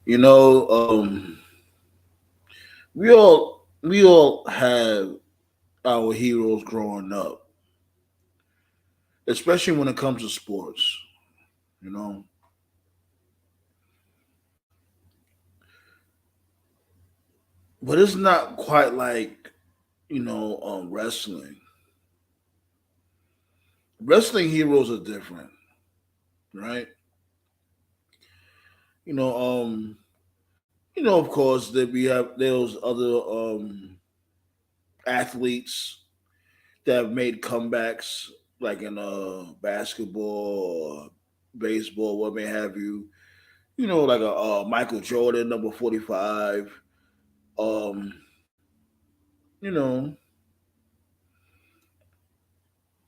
you know, we all have our heroes growing up, especially when it comes to sports. You know, but it's not quite like wrestling. Wrestling heroes are different, right? You know, of course that we have those other athletes that have made comebacks, like in basketball or baseball, what may have you. Like a Michael Jordan, number 45. Um, you know,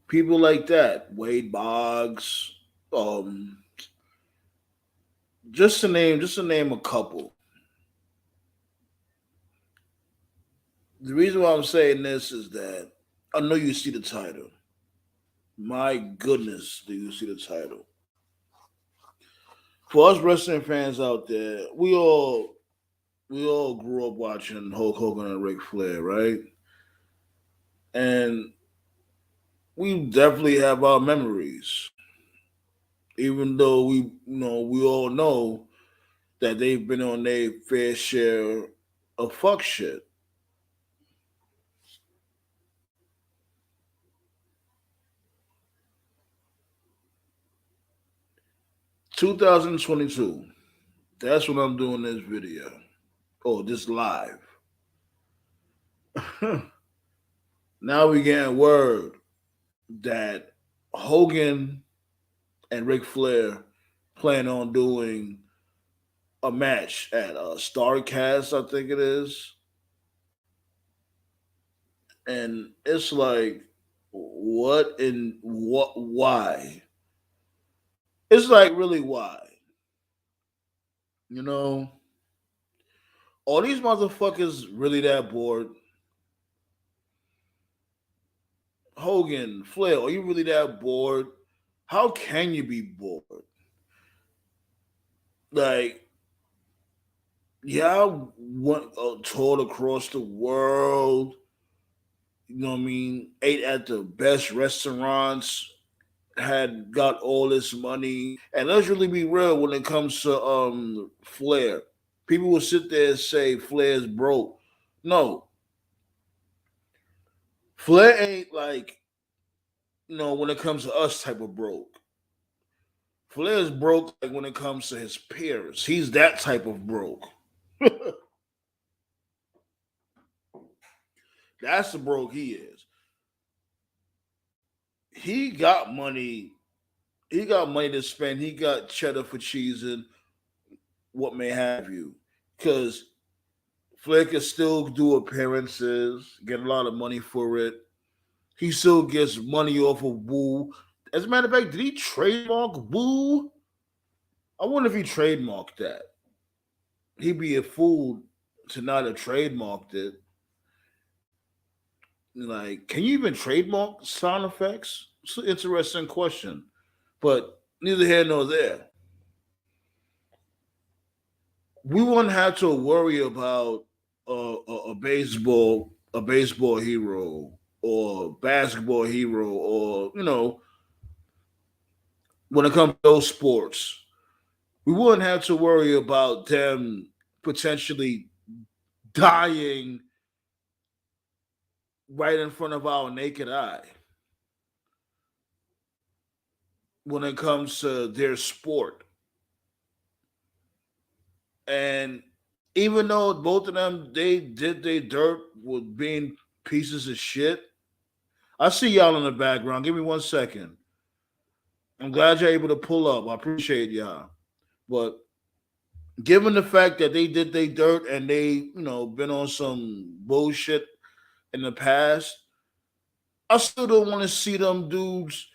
people like that, Wade Boggs. Um, just to name a couple. The reason why I'm saying this is that I know you see the title. My goodness, do you see the title? For us wrestling fans out there, we all grew up watching Hulk Hogan and Ric Flair, right? And we definitely have our memories, even though we all know that they've been on their fair share of fuck shit. 2022. That's when I'm doing this video. Oh, this live. Now we getting word that Hogan and Ric Flair plan on doing a match at Starcast, I think it is, and it's like, what and what? Why? It's like, really, why? You know, are these motherfuckers really that bored? Hogan, Flair, are you really that bored? How can you be bored? Like, yeah, I went toured across the world. You know what I mean? Ate at the best restaurants. Had got all this money, and let's really be real when it comes to Flair. People will sit there and say Flair's broke. No, Flair ain't like when it comes to us type of broke. Flair's broke like when it comes to his peers. He's that type of broke. That's the broke he is. He got money. He got money to spend. He got cheddar for cheese and what may have you. Because Flair can still do appearances, get a lot of money for it. He still gets money off of Woo. As a matter of fact, did he trademark Woo? I wonder if he trademarked that. He'd be a fool to not have trademarked it. Like, can you even trademark sound effects? It's an interesting question. But neither here nor there. We wouldn't have to worry about a baseball hero or basketball hero, or when it comes to those sports, we wouldn't have to worry about them potentially dying right in front of our naked eye when it comes to their sport. And even though both of them they did their dirt with being pieces of shit, I see y'all in the background. Give me 1 second. I'm glad you're able to pull up. I appreciate y'all. But given the fact that they did their dirt and they, been on some bullshit in the past, I still don't want to see them dudes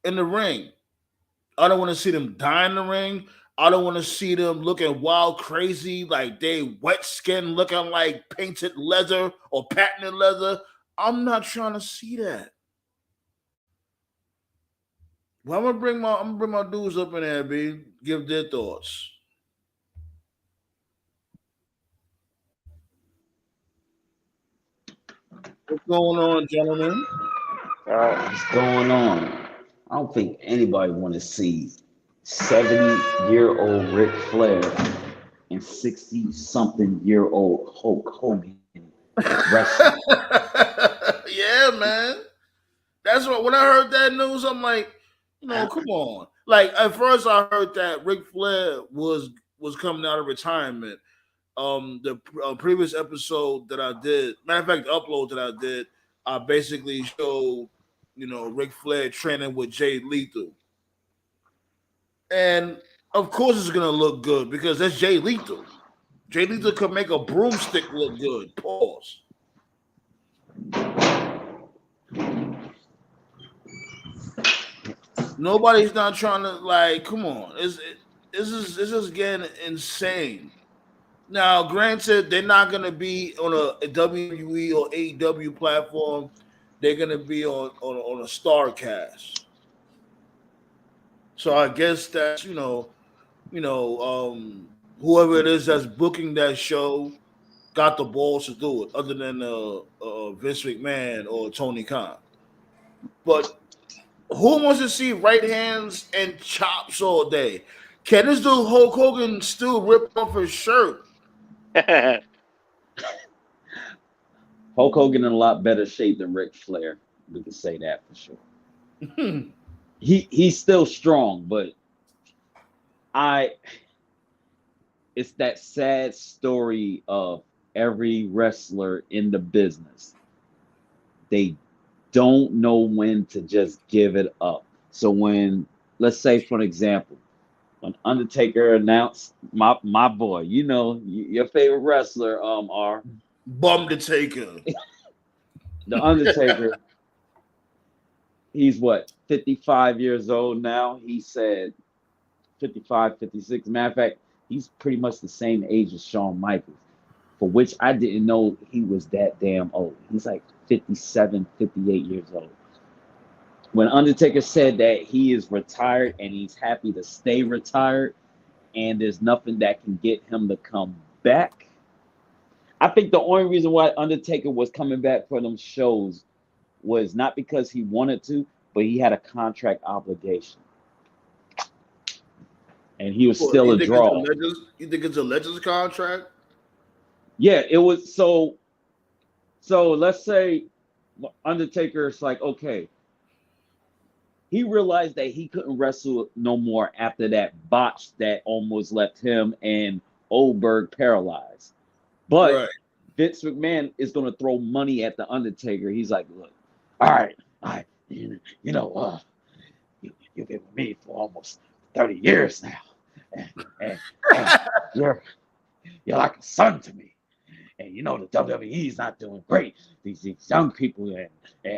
in the ring. I don't want to see them die in the ring. I don't want to see them looking wild crazy, like they wet skin looking like painted leather or patented leather. I'm not trying to see that. Well, I'm gonna bring my dudes up in there, B. Give their thoughts. What's going on, gentlemen? What's going on? I don't think anybody want to see 70-year-old Ric Flair and 60-something-year-old Hulk Hogan wrestling. Yeah, man. That's what when I heard that news, I'm like, come on. Like at first, I heard that Ric Flair was coming out of retirement. The previous episode that I did, matter of fact, the upload that I did, I basically showed, Ric Flair training with Jay Lethal, and of course it's gonna look good because that's Jay Lethal. Jay Lethal could make a broomstick look good. Pause. Nobody's not trying to like. Come on, this is getting insane. Now, granted, they're not going to be on a WWE or AEW platform. They're going to be on a Star Cast. So I guess that's whoever it is that's booking that show got the balls to do it, other than Vince McMahon or Tony Khan. But who wants to see right hands and chops all day? Can this dude Hulk Hogan still rip off his shirt? Hulk Hogan in a lot better shape than Ric Flair. We can say that for sure. He's still strong, but I it's that sad story of every wrestler in the business. They don't know when to just give it up. So when, let's say for an example, when Undertaker announced my boy, your favorite wrestler, are Bum the Taker. the Undertaker. He's what, 55 years old now. He said 55, 56. Matter of fact, he's pretty much the same age as Shawn Michaels, for which I didn't know he was that damn old. He's like 57, 58 years old. When Undertaker said that he is retired and he's happy to stay retired and there's nothing that can get him to come back, I think the only reason why Undertaker was coming back for them shows was not because he wanted to, but he had a contract obligation. And he was Well, still a draw. You think it's a Legends contract? Yeah, it was so let's say Undertaker's like, okay, he realized that he couldn't wrestle no more after that botch that almost left him and Oldberg paralyzed. But Right. Vince McMahon is going to throw money at the Undertaker. He's like, look, all right, you've been with me for almost 30 years now, and you're like a son to me. And the WWE is not doing great. These young people and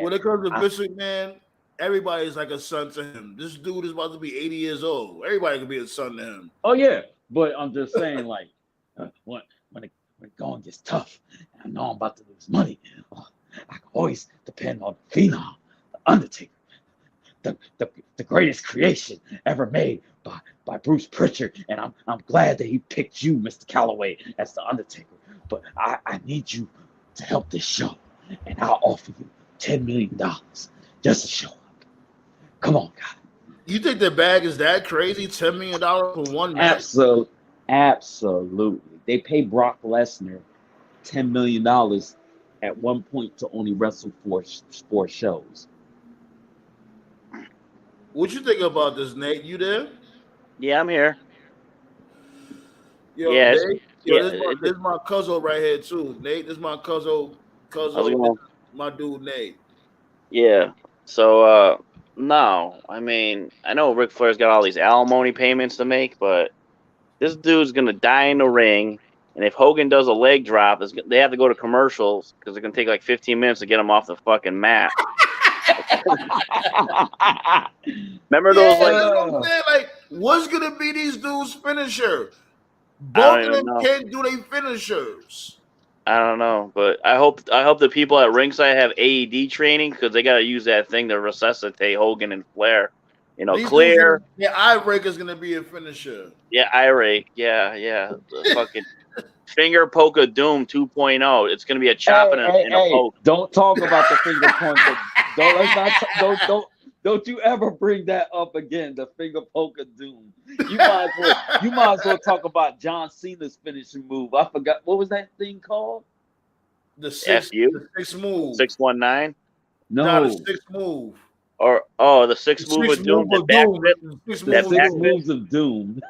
When it comes to Vince McMahon, everybody's like a son to him. This dude is about to be 80 years old. Everybody can be a son to him. oh yeah, but I'm just saying, like, when it going gets tough, I know I'm about to lose money. I can always depend on the Phenom, the Undertaker, the greatest creation ever made by Bruce Pritchard, and I'm glad that he picked you, Mr. Calloway, as the Undertaker. But I need you to help this show, and I'll offer you $10 million just to show up. Come on, God. You think the bag is that crazy? $10 million for one match? Absolutely. They pay Brock Lesnar $10 million at one point to only wrestle four shows. What you think about this, Nate? You there? Yeah, I'm here. Yo, Yeah, Nate. Yo, yeah. this my cousin right here too. Nate, this my cousin. How's it This going? my dude Nate. Yeah. So, no, I mean, I know Ric Flair's got all these alimony payments to make, but this dude's gonna die in the ring, and if Hogan does a leg drop, they have to go to commercials because it's gonna take like 15 minutes to get him off the fucking mat. Remember those Yeah, like? that's what I'm saying. Like, what's gonna be these dudes' finisher? I Both don't of even them know. can't do their finishers. I don't know, but I hope the people at ringside have AED training because they got to use that thing to resuscitate Hogan and Flair. These dudes, Clear. eye breaker's gonna be a finisher. Yeah, irate. Yeah, the fucking Finger poke of doom 2.0. It's gonna be a chop and a poke. Don't talk about the finger point. Don't you ever bring that up again. The finger poke of doom. You might as well talk about John Cena's finishing move. I forgot what was that thing called. The six move. 619. No, the sixth move. Or the sixth move of doom. The six moves of doom.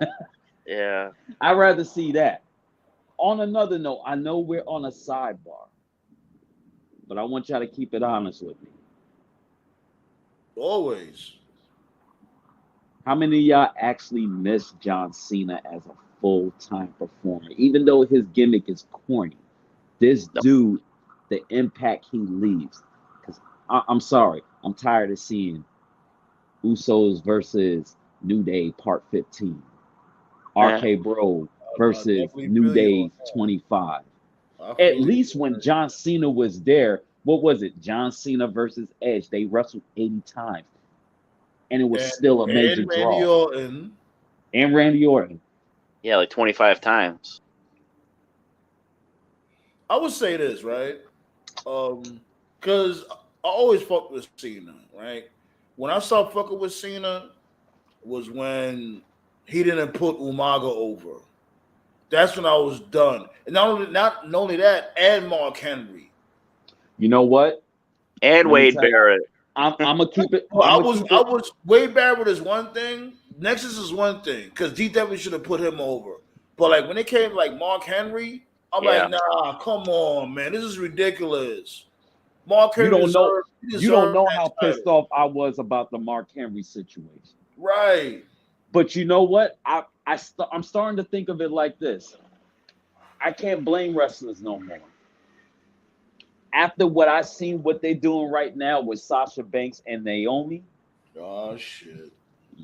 Yeah. I'd rather see that. On another note, I know we're on a sidebar, but I want y'all to keep it honest with me. Always. How many of y'all actually miss John Cena as a full-time performer? Even though his gimmick is corny, this dude, the impact he leaves. Because I'm sorry, I'm tired of seeing Usos versus New Day Part 15. RK Bro versus New Day 25. At least when John Cena was there, what was it? John Cena versus Edge. They wrestled 80 times. And it was still a major draw. And Randy Orton. Yeah, like 25 times. I would say this, right? Because I always fuck with Cena, right? When I stopped fucking with Cena was when he didn't put Umaga over. That's when I was done. And not only that, and Mark Henry. You know what? And Wade Barrett. I'm gonna keep it. I was Wade Barrett is one thing. Nexus is one thing because D definitely should have put him over. But like when it came to like Mark Henry, I'm like, nah, come on, man, this is ridiculous. Mark Henry, you don't know how pissed off I was about the Mark Henry situation. Right. But you know what? I'm starting to think of it like this. I can't blame wrestlers no more. After what I seen, what they're doing right now with Sasha Banks and Naomi. Oh shit.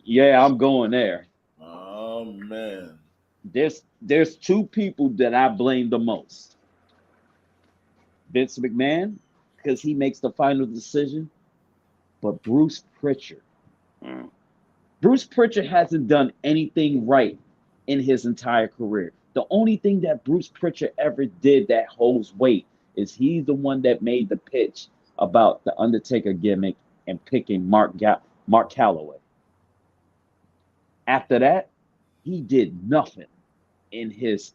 Yeah, I'm going there. Oh man. There's two people that I blame the most. Vince McMahon, because he makes the final decision, but Bruce Pritchard. Bruce Pritchard hasn't done anything right in his entire career. The only thing that Bruce Pritchard ever did that holds weight is he's the one that made the pitch about the Undertaker gimmick and picking Mark Calloway. After that, he did nothing in his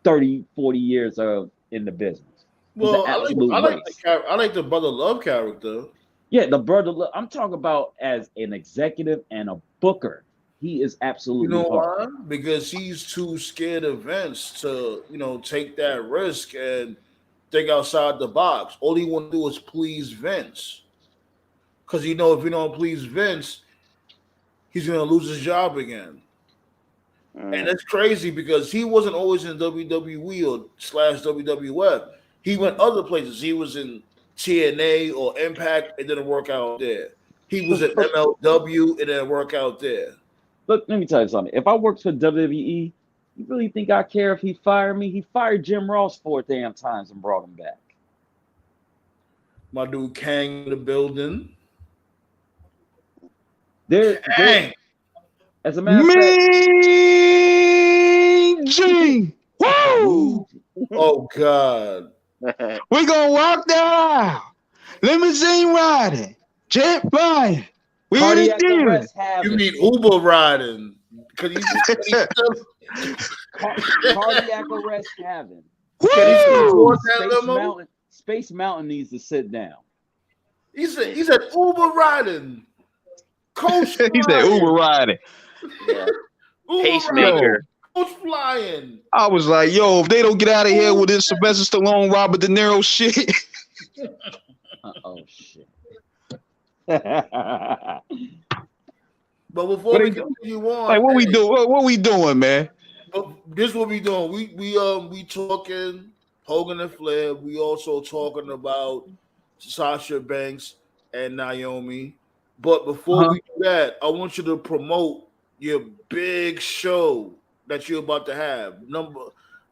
30, 40 years in the business. Well, I like the Brother Love character. Yeah, the Brother Love. I'm talking about as an executive and a booker. He is absolutely. You know why? Because he's too scared of Vince to, take that risk and think outside the box. All he want to do is please Vince. Because if you don't please Vince, he's going to lose his job again. And that's crazy because he wasn't always in WWE or /WWF. He went other places. He was in TNA or Impact. It didn't work out there. He was at MLW. It didn't work out there. Look, let me tell you something. If I worked for WWE, you really think I care if he fired me? He fired Jim Ross 4 damn times and brought him back. My dude Kang in the building. As a matter of fact, G. Woo! Oh God. We're gonna walk the aisle. Limousine riding. Jet flying. Cardiac arrest having. You mean Uber riding? Cardiac arrest having. Space Mountain needs to sit down. He said Uber riding. Coach flying. He said Uber riding. Yeah. Pacemaker. Coach flying. I was like, yo, if they don't get out of here with this Sylvester Stallone, Robert De Niro shit. Oh shit. But before we continue on, like what we do? What we doing, man? This is what we doing. We talking Hogan and Flair. We also talking about Sasha Banks and Naomi. But before we do that, I want you to promote your big show that you're about to have.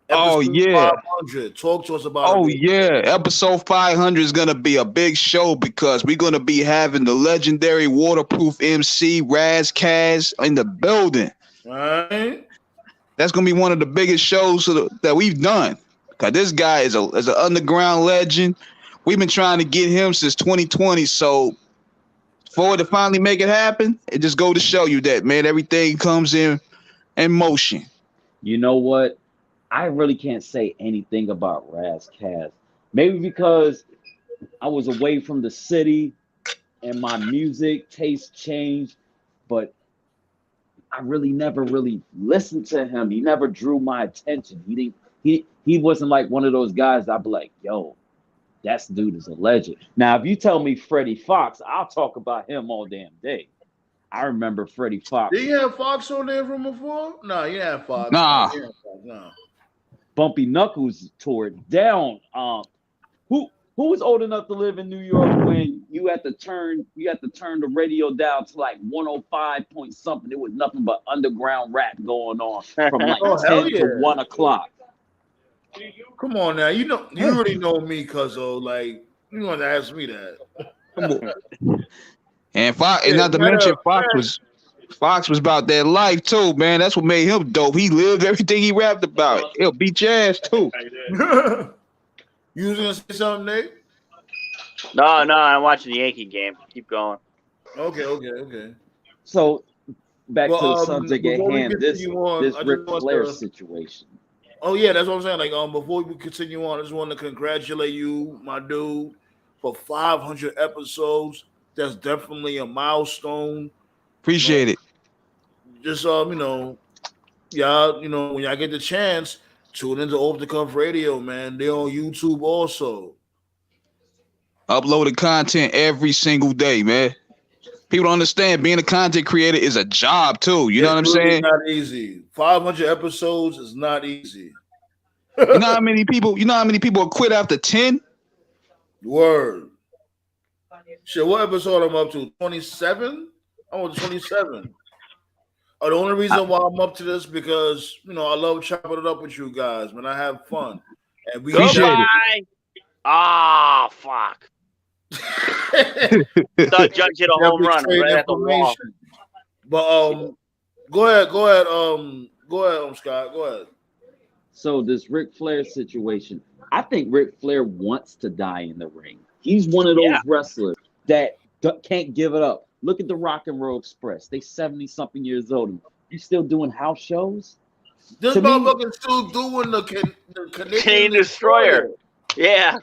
Episode 500. Talk to us about it. Episode 500 is gonna be a big show because we're gonna be having the legendary waterproof MC Raz Kaz in the building. All right. that's gonna be one of the biggest shows that we've done. Cause this guy is an underground legend. We've been trying to get him since 2020. So for it to finally make it happen, it just go to show you that, man, everything comes in motion. You know what? I really can't say anything about Razzcast. Maybe because I was away from the city and my music taste changed, but I really never really listened to him. He never drew my attention. He wasn't like one of those guys I'd be like, yo, that dude is a legend. Now, if you tell me Freddie Fox, I'll talk about him all damn day. I remember Freddie Fox. Did you have Fox on there from before? No, you have Fox. Nah. No. Bumpy Knuckles tore it down. Who was old enough to live in New York when you had to turn the radio down to like 105 point something? It was nothing but underground rap going on from like 10 to 1 o'clock. Come on now, you already know me, cuzzo. Like, you want to ask me that? Come on. And Fox, and not to mention Fox was about that life too, man. That's what made him dope. He lived everything he rapped about. He'll beat your ass too. You was gonna say something, Nate? No, I'm watching the Yankee game. Keep going. Okay. So back to the subject at before we hand, this continue on, Ric Flair situation. Oh yeah, that's what I'm saying. Like, before we continue on, I just want to congratulate you, my dude, for 500 episodes. That's definitely a milestone. Appreciate it. Just y'all, when y'all get the chance, tune into Off the Cuff Radio, man. They're on YouTube also. Uploaded content every single day, man. People don't understand being a content creator is a job too. You know what I'm saying? It's not easy. 500 episodes is not easy. You know how many people quit after 10? Word. Shit, what episode I'm up to? 27? I'm on 27. The only reason why I'm up to this because I love chopping it up with you guys, man. I have fun. And we Goodbye. Ah, fuck. Thought Judge hit a home run right at the wall. But go ahead, Scott. Go ahead. So this Ric Flair situation, I think Ric Flair wants to die in the ring. He's one of those wrestlers that can't give it up. Look at the Rock and Roll Express. They 70-something years old. You still doing house shows? This motherfucker's still doing the Canadian Destroyer. Yeah.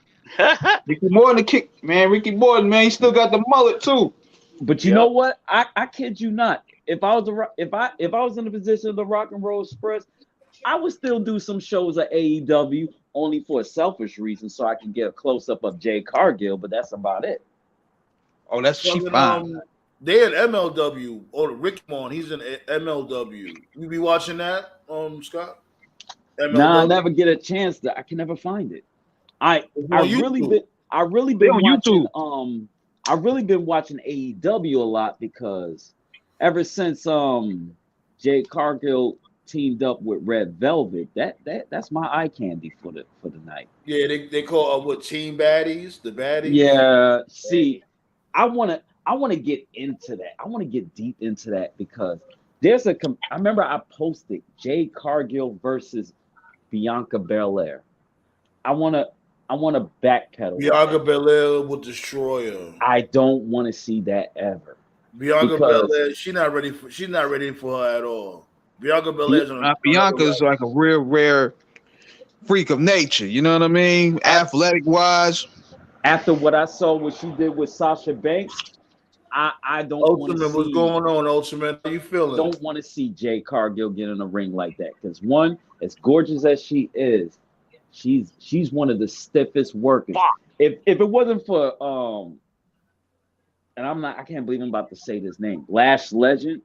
Ricky Morton Ricky Morton, man, he still got the mullet too. But you know what? I kid you not. If I was in the position of the Rock and Roll Express, I would still do some shows at AEW only for a selfish reason, so I can get a close up of Jay Cargill. But that's about it. Oh, that's she fine. They at MLW or Rick Mon. He's in MLW. You be watching that, Scott? MLW? Nah, I never get a chance to. I can never find it. I really been watching YouTube. I really been watching AEW a lot because ever since Jay Cargill teamed up with Red Velvet, that's my eye candy for the night. Yeah, they call what Team Baddies, the Baddies. Yeah, see, I want to get into that. I want to get deep into that because I remember I posted Jay Cargill versus Bianca Belair. I want to backpedal. Bianca Belair will destroy her. I don't want to see that ever. Bianca Belair, she's not ready for her at all. Bianca Belair's Bianca's like a real rare freak of nature. You know what I mean? Athletic wise. After what I saw, what she did with Sasha Banks, I don't want to see. What's going on, Ultimate? How you feeling? Don't want to see Jay Cargill get in a ring like that because one, as gorgeous as she is, she's one of the stiffest workers. If it wasn't for and I can't believe I'm about to say this name, Lash Legend,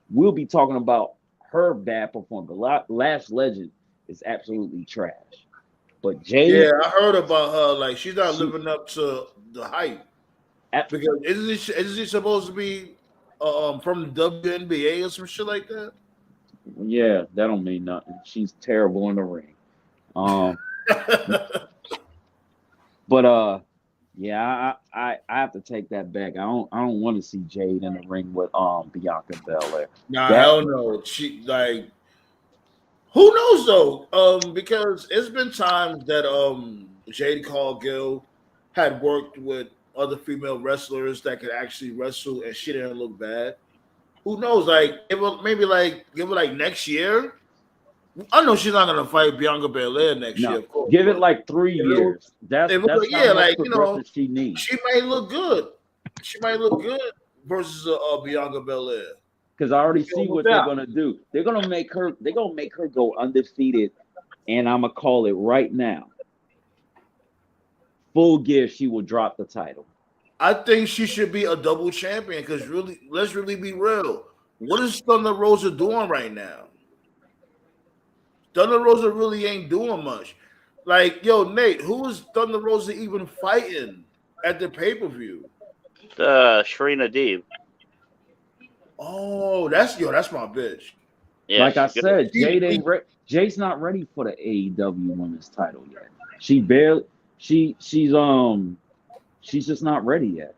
we'll be talking about her bad performance. Lash Legend is absolutely trash. But Jay, I heard about her. Like she's not living up to the hype. Because isn't she supposed to be from the WNBA or some shit like that? Yeah, that don't mean nothing. She's terrible in the ring. But yeah, I have to take that back. I don't want to see Jade in the ring with Bianca Belair. Nah, hell no. She like Who knows though? Because it's been times that Jade Cargill had worked with other female wrestlers that could actually wrestle, and she didn't look bad. Who knows? Like, give it like next year. I know she's not gonna fight Bianca Belair next year, No, of course. give it but like 3 years. That's it was like, how yeah, much like progression she needs. she might look good. She might look good versus Bianca Belair. Because I already see what Yeah. they're gonna do. They're gonna make her go undefeated, and I'm gonna call it right now. Full Gear, she will drop the title. I think she should be a double champion because really, let's really be real. What is Thunder Rosa doing right now? Thunder Rosa really ain't doing much. Like, yo, Nate, who is Thunder Rosa even fighting at the pay-per-view? Sharina Deeb. Oh, that's my bitch. Yeah, Like I she's good. said, Jade's not ready for the AEW women's title yet. She's just not ready yet.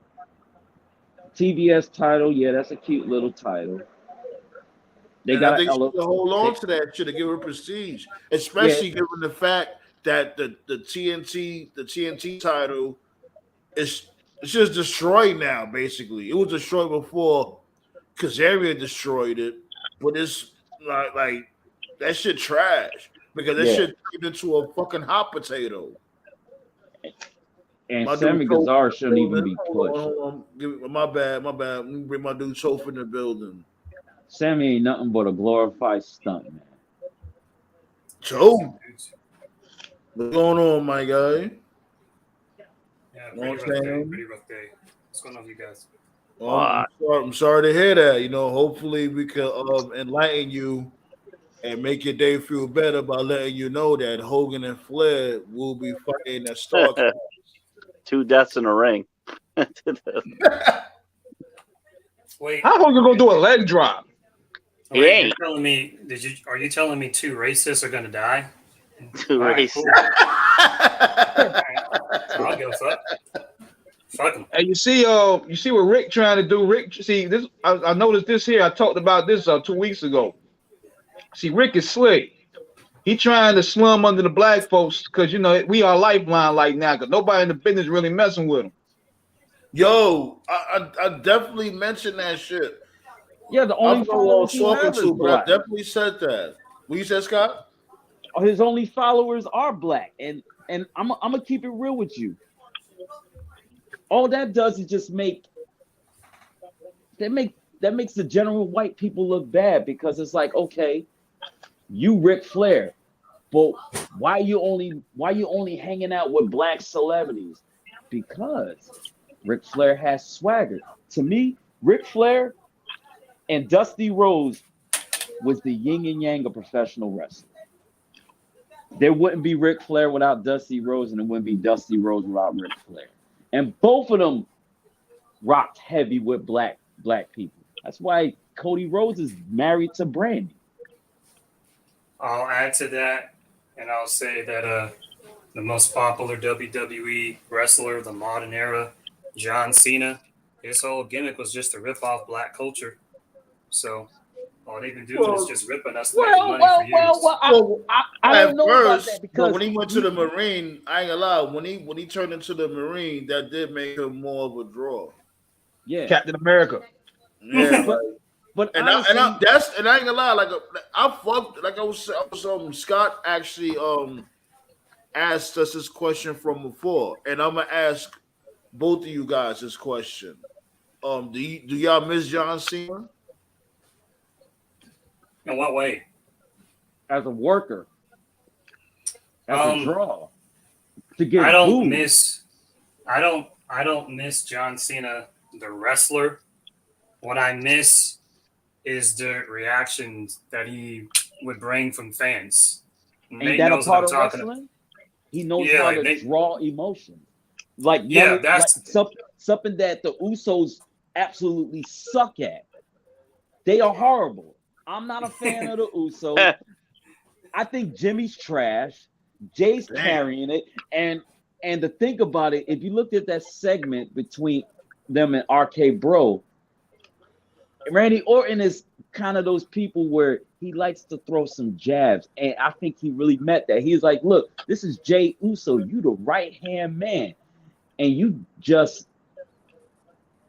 TBS title, yeah, that's a cute little title. They And got I think she to should hold on to that shit to give her prestige, especially given the fact that the TNT title is it's just destroyed now. Basically, it was destroyed before Kazarian destroyed it, but it's like that shit trash because that shit turned into a fucking hot potato. And My Sammy dude, Guevara shouldn't even be Hold pushed. on. My bad. Let me bring my dude Toph in the building. Sammy ain't nothing but a glorified stunt man. Joe, what's going on, my guy? Yeah, You know what I'm pretty rough day. saying? Pretty rough day. What's going on with you guys? I'm sorry to hear that. Hopefully we can enlighten you and make your day feel better by letting you know that Hogan and Flair will be fighting at StarCast. 2 deaths in a ring. Wait, How Hogan gonna do a leg drop? He wait, ain't. you're telling me? Are you telling me 2 racists are gonna die? 2 All right, races. cool. All right. I'll go fuck. Fuck him. And you see what Rick trying to do. Rick, see this. I noticed this here. I talked about this 2 weeks ago. See, Rick is slick. He trying to slum under the black folks because we are lifeline like now because nobody in the business really messing with him. Yo, I definitely mentioned that shit. Yeah, the I only don't know who I was followers he talking have is to, but I black. definitely said that. What you said, Scott? His only followers are black, and I'm gonna keep it real with you. All that does is just makes the general white people look bad because it's like, okay, you Ric Flair, but why you only hanging out with black celebrities? Because Ric Flair has swagger. To me, Ric Flair and Dusty Rhodes was the yin and yang of professional wrestling. There wouldn't be Ric Flair without Dusty Rhodes, and there wouldn't be Dusty Rhodes without Ric Flair. And both of them rocked heavy with black people. That's why Cody Rhodes is married to Brandy. I'll add to that, and I'll say that the most popular WWE wrestler of the modern era, John Cena, his whole gimmick was just to rip off black culture. So all they've been doing is just ripping us to make money for years. I don't know about that But because when he went to the Marine, I ain't gonna lie. When he turned into the Marine, that did make him more of a draw. yeah, Captain America. Yeah, but and I ain't gonna lie. Like I fucked. Like I was Scott actually asked us this question from before, and I'm gonna ask both of you guys this question. Do y'all miss John Cena? In what way? as a worker, as a draw, to get I don't booed. miss John Cena, the wrestler. What I miss is the reactions that he would bring from fans. Ain't Nate that a knows what part I'm of talking wrestling? He knows Yeah, how like to Nate- draw emotion. Like Yeah, that's- something that the Usos absolutely suck at. They are horrible. I'm not a fan of the Usos. I think Jimmy's trash. Jay's carrying it. And to think about it, if you looked at that segment between them and RK Bro, Randy Orton is kind of those people where he likes to throw some jabs, and I think he really meant that. He's like, "Look, this is Jey Uso. You the right hand man, and you just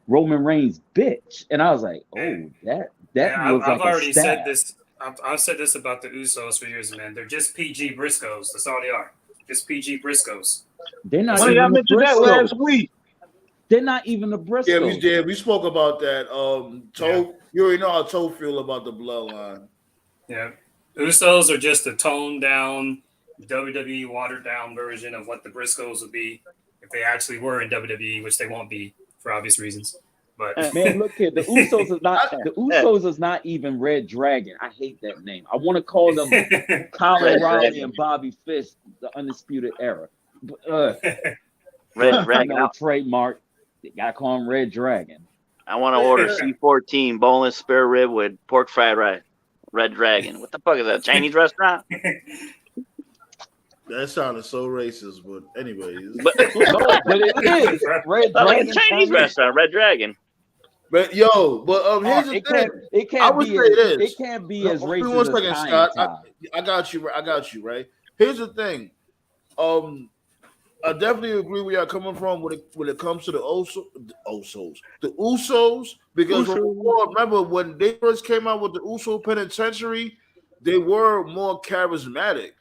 Roman Reigns bitch." And I was like, "Oh, And- that Yeah, was I've like already a said stab." this. I've said this about the Usos for years, man. They're just PG Briscoes. That's all they are. Just PG Briscoes. They're not One of y'all even the mentioned that Briscoes. last week. They're not even the Yeah, we Briscoes. did. We spoke about that. Yeah. You already know how Toe feel about the bloodline. Yeah. Usos are just a toned down WWE watered down version of what the Briscoes would be if they actually were in WWE, which they won't be for obvious reasons. But Man, look here. The Usos is not even Red Dragon. I hate that name. I want to call them Kyle Red O'Reilly Dragon. and Bobby Fish, the Undisputed Era. Red Dragon. No trademark. They gotta call him Red Dragon. I want to order C14 boneless spare rib with pork fried rice. Red Dragon. What the fuck is that? Chinese restaurant? That sounded so racist, but anyways. But, No, but it is Red like Dragon. a Chinese restaurant, Red Dragon. But here's the It thing. can't would be. say this. It can't be as Hold on racist one as second, Kanye Scott. Time. I got you. Right. Here's the thing. I definitely agree where y'all coming from when it comes to the Usos, because remember when they first came out with the Uso Penitentiary, they were more charismatic.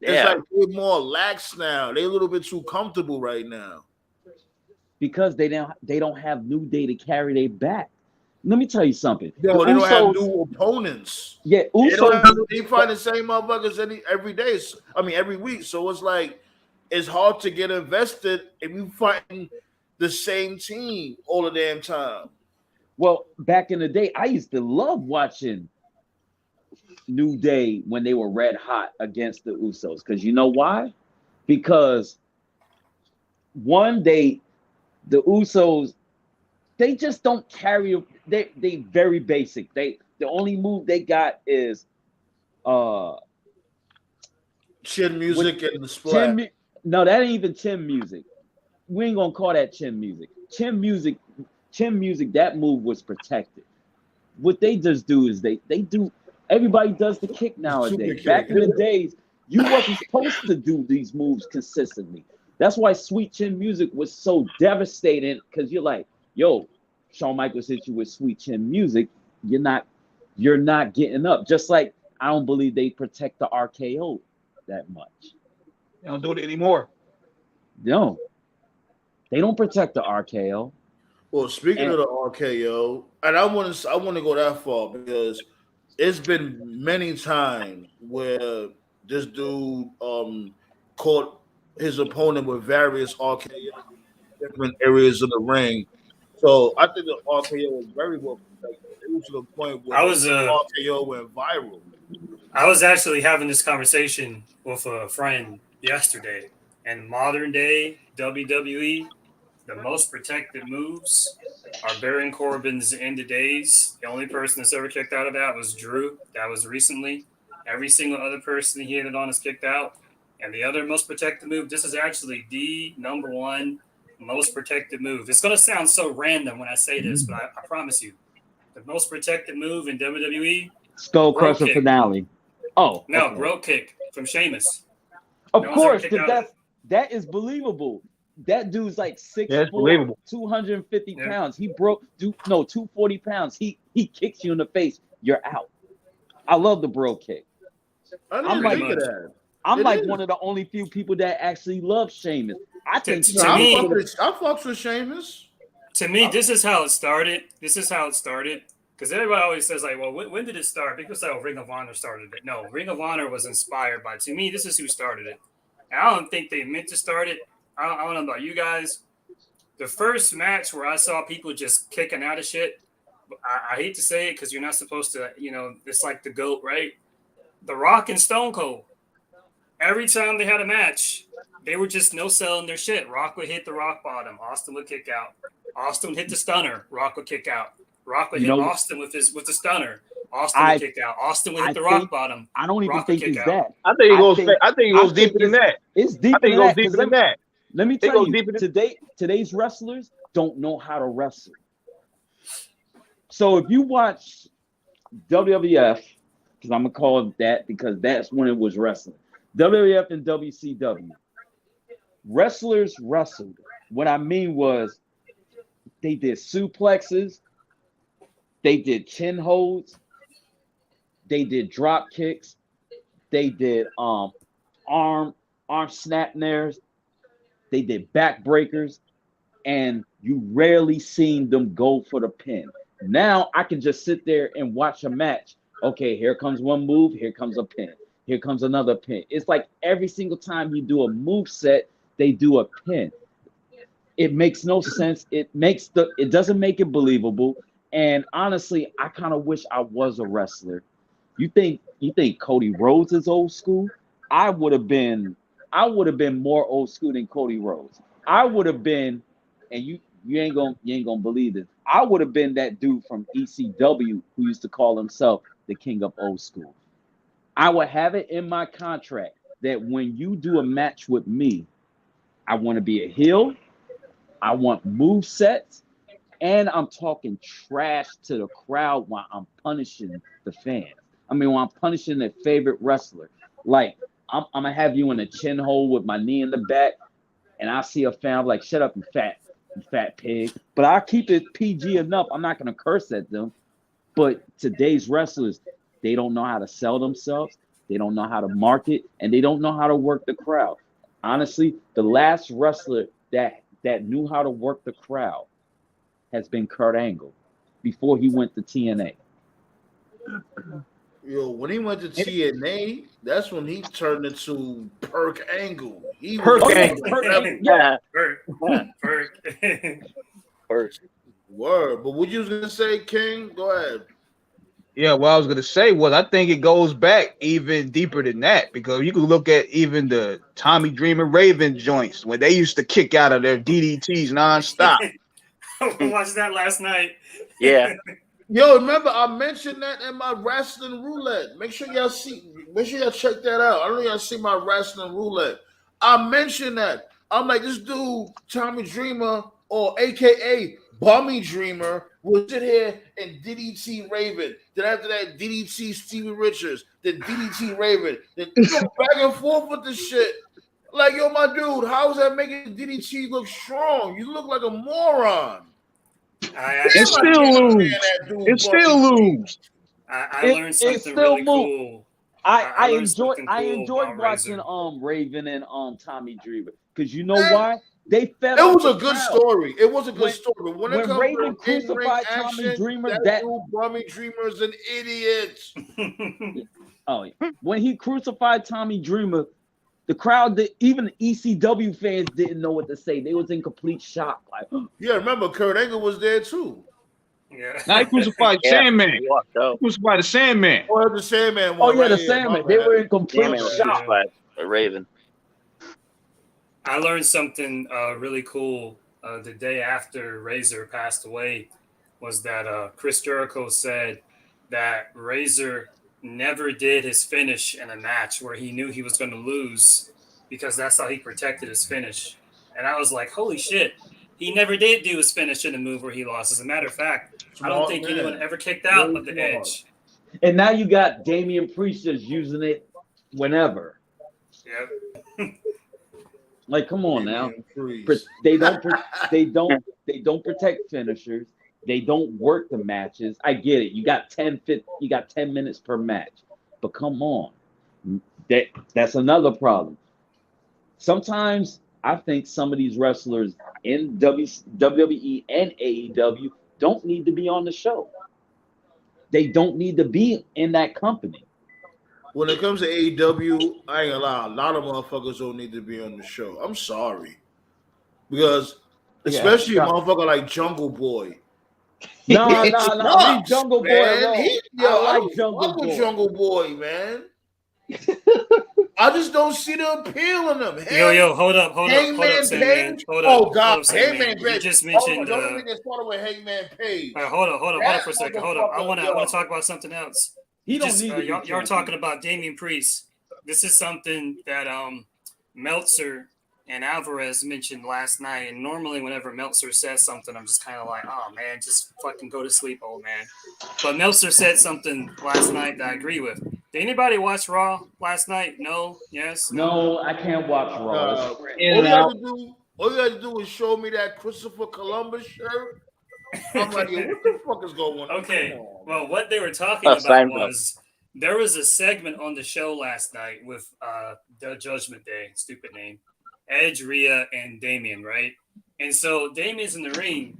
It's Yeah. like they're more lax now. They're a little bit too comfortable right now. Because they don't have New Day to carry their back. Let me tell you something. No, The they don't have Usos- new opponents. Yeah, They find the same motherfuckers every day. Every week. So it's like it's hard to get invested if you fighting the same team all the damn time. Well, back in the day, I used to love watching New Day when they were red hot against the Usos. Because you know why? Because one day the Usos, they just don't carry. They very basic. The only move they got is Chin music and the splat. No, that ain't even chin music. We ain't gonna call that chin music. Chin music. That move was protected. What they just do is they do. Everybody does the kick nowadays. kick. Back in the days, you wasn't supposed to do these moves consistently. That's why Sweet Chin Music was so devastating, because you're like, yo, Shawn Michaels hit you with Sweet Chin Music. You're not getting up. Just like I don't believe they protect the RKO that much. They don't do it anymore. No, they don't protect the RKO. Well, speaking of the RKO, and I want to go that far because it's been many times where this dude caught his opponent with various RKO in different areas of the ring. So I think the RKO was very well protected. It was to the point where the RKO went viral. I was actually having this conversation with a friend yesterday. In modern day WWE, the most protected moves are Baron Corbin's End of Days. The only person that's ever kicked out of that was Drew. That was recently. Every single other person he hit it on is kicked out. And the other most protected move, this is actually the number one most protected move. It's going to sound so random when I say this, but I promise you. The most protected move in WWE, Skull Crusher finale. Oh. No, okay. Bro Kick from Sheamus. Of course, because that is believable. That dude's like 6'4", 250 pounds. He broke 240 pounds. He kicks you in the face. You're out. I love the Bro Kick. I'm like one of the only few people that actually love Sheamus. I think I fucks with Sheamus. To me, this is how it started. Because everybody always says, like, well, when did it start? People say, oh, Ring of Honor started it. No, Ring of Honor was inspired by, to me, this is who started it. And I don't think they meant to start it. I don't know about you guys. The first match where I saw people just kicking out of shit, I hate to say it because you're not supposed to, it's like the GOAT, right? The Rock and Stone Cold. Every time they had a match, they were just no-selling their shit. Rock would hit the rock bottom. Austin would kick out. Austin would hit the stunner. Rock would kick out. Rock would hit Austin with the stunner. Austin would kick out. Austin would hit the rock bottom. I don't even think it's that. I think it goes deeper than that. It's deeper than that. Deeper than that. Let me tell you, today's wrestlers don't know how to wrestle. So if you watch WWF because I'm gonna call it that because that's when it was wrestling. WWF and WCW. Wrestlers wrestled. What I mean was they did suplexes, they did chin holds, they did drop kicks, they did arm snap nares, they did back breakers, and you rarely seen them go for the pin. Now I can just sit there and watch a match. Okay, here comes one move, here comes a pin, here comes another pin. It's like every single time you do a move set, they do a pin. It makes no sense. It doesn't make it believable. And honestly, I kind of wish I was a wrestler. You think Cody Rhodes is old school? I would have been more old school than Cody Rhodes. I would have been, and you ain't gonna believe this. I would have been that dude from ECW who used to call himself the king of old school. I would have it in my contract that when you do a match with me, I want to be a heel. I want move sets, and I'm talking trash to the crowd while I'm punishing the fans. I mean, while I'm punishing their favorite wrestler. Like, I'm gonna have you in a chin hole with my knee in the back, and I see a fan, I'm like, shut up, you fat pig. But I keep it PG enough. I'm not gonna curse at them. But today's wrestlers, they don't know how to sell themselves, they don't know how to market, and they don't know how to work the crowd. Honestly, the last wrestler that knew how to work the crowd has been Kurt Angle before he went to TNA. Yo, when he went to TNA, that's when he turned into Perk Angle. He Perk was Angle. Yeah. First. Word. But what you was gonna say, King? Go ahead. Yeah, what I was gonna say was I think it goes back even deeper than that because you can look at even the Tommy Dreamer Raven joints when they used to kick out of their DDTs nonstop. I watched that last night. Yeah. Yo, remember I mentioned that in my wrestling roulette. Make sure y'all check that out. I don't know y'all see my wrestling roulette. I mentioned that. I'm like, this dude, Tommy Dreamer, or AKA Bummy Dreamer, will sit here and DDT Raven. Then after that, DDT Stevie Richards. Then DDT Raven. Then go back and forth with this shit. Like, yo, my dude, how is that making DDT look strong? You look like a moron. It still lose. It still lose. I learned something really cool. I enjoyed watching Raven and Tommy Dreamer because you know why they fed. It was a good story. It was a good story. When it comes Raven to crucified action, Tommy Dreamer, that dude Bummy Dreamer is an idiot. Oh, when he crucified Tommy Dreamer, the crowd, even the ECW fans didn't know what to say. They was in complete shock. Like, yeah, remember Kurt Angle was there too. Yeah. Now he crucified Sandman. He crucified the Sandman. Oh, the Sandman Oh one. yeah, right the here. Sandman. They were in complete Sandman shock. A Raven. I learned something really cool the day after Razor passed away was that Chris Jericho said that Razor never did his finish in a match where he knew he was going to lose because that's how he protected his finish. And I was like, holy shit, he never did do his finish in a move where he lost. As a matter of fact, I don't think anyone ever kicked out of the Edge. And now you got Damian Priest just using it whenever. Yep. Like, come on now. They don't protect finishers. They don't work the matches. I get it. You got 10 minutes per match. But come on. That's another problem. Sometimes I think some of these wrestlers in WWE and AEW don't need to be on the show. They don't need to be in that company. When it comes to AEW, I ain't gonna lie, a lot of motherfuckers don't need to be on the show. I'm sorry. Because especially a motherfucker like Jungle Boy. No, leave Jungle Boy alone. I like Jungle Boy, man. I just don't see the appeal in them. Yo, hold up, Sandman. Oh God, Hangman Page. You just mentioned. Don't get started with Hangman Page. Hold up for a second. Hold up. I want to talk about something else. Y'all talking about Damian Priest. This is something that Meltzer and Alvarez mentioned last night. And normally, whenever Meltzer says something, I'm just kind of like, oh man, just fucking go to sleep, old man. But Meltzer said something last night that I agree with. Did anybody watch Raw last night? No? Yes? No, I can't watch Raw. It's In All and you had out. to do, all you had to do is show me that Christopher Columbus shirt. I'm like, yo, what the fuck is going on? Okay. Come on, Well, what they were talking about Seinfeld. was there was a segment on the show last night with the Judgment Day, stupid name, Edge, Rhea, and Damian, right? And so Damian's in the ring,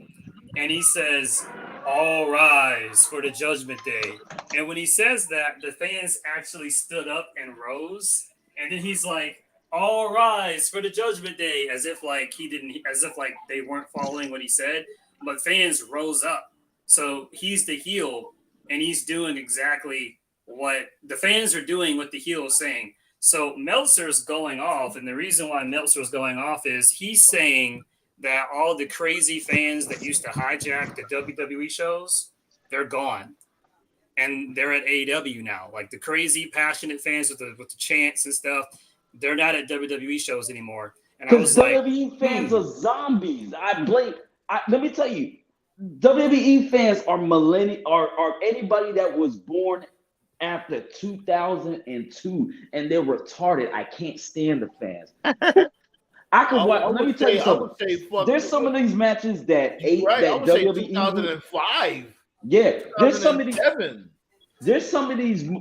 and he says, "All rise for the Judgment Day." And when he says that, the fans actually stood up and rose, and then he's like, "All rise for the Judgment Day," as if like he didn't, as if like they weren't following what he said. But fans rose up. So he's the heel, and he's doing exactly what the fans are doing, what the heel is saying. So Meltzer's going off, and the reason why Meltzer's going off is he's saying that all the crazy fans that used to hijack the WWE shows, they're gone. And they're at AEW now. Like the crazy, passionate fans with the chants and stuff, they're not at WWE shows anymore. And I Because was like, WWE fans are zombies. Let me tell you, WWE fans are are anybody that was born after 2002, and they're retarded. I can't stand the fans. I could watch. Let me tell you something. There's some of these matches that I would say WWE. 2005. Yeah, there's some of these. 2007.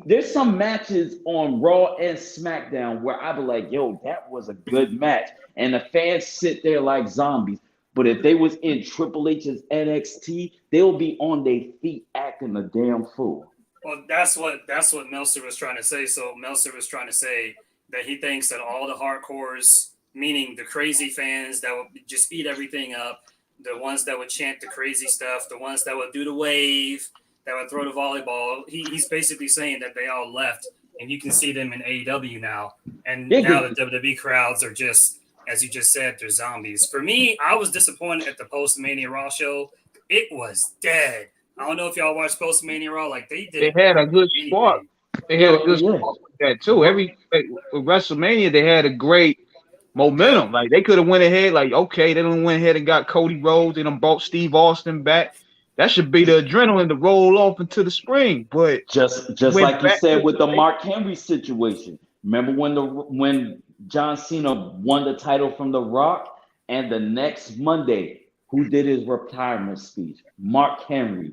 There's some matches on Raw and SmackDown where I be like, yo, that was a good match. And the fans sit there like zombies. But if they was in Triple H's NXT, they'll be on their feet acting a damn fool. well, that's what Meltzer was trying to say. So Meltzer was trying to say that he thinks that all the hardcores, meaning the crazy fans that would just eat everything up, the ones that would chant the crazy stuff, the ones that would do the wave, that would throw the volleyball, he's basically saying that they all left, and you can see them in AEW now. And now the WWE crowds are just, as you just said, they're zombies. For me, I was disappointed at the Post-Mania Raw show. It was dead. I don't know if y'all watched Post-Mania Raw. Like they did. They had a good spot. They had a good spot with that too. With WrestleMania, they had a great momentum. Like they could have went ahead. Like okay, they done went ahead and got Cody Rhodes. They done brought Steve Austin back. That should be the adrenaline to roll off into the spring. But just like you said with the Mark Henry situation. Remember when John Cena won the title from The Rock, and the next Monday, who did his retirement speech? Mark Henry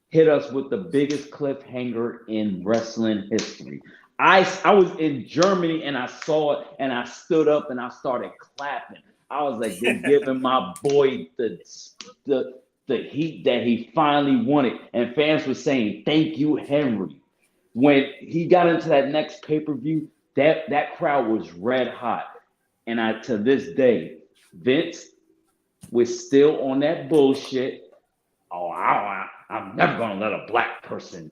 hit us with the biggest cliffhanger in wrestling history. I was in Germany and I saw it and I stood up and I started clapping. I was like, they're giving my boy the heat that he finally wanted. And fans were saying, thank you, Henry. When he got into that next pay-per-view, that crowd was red hot. And to this day, Vince was still on that bullshit. Oh, I'm never going to let a black person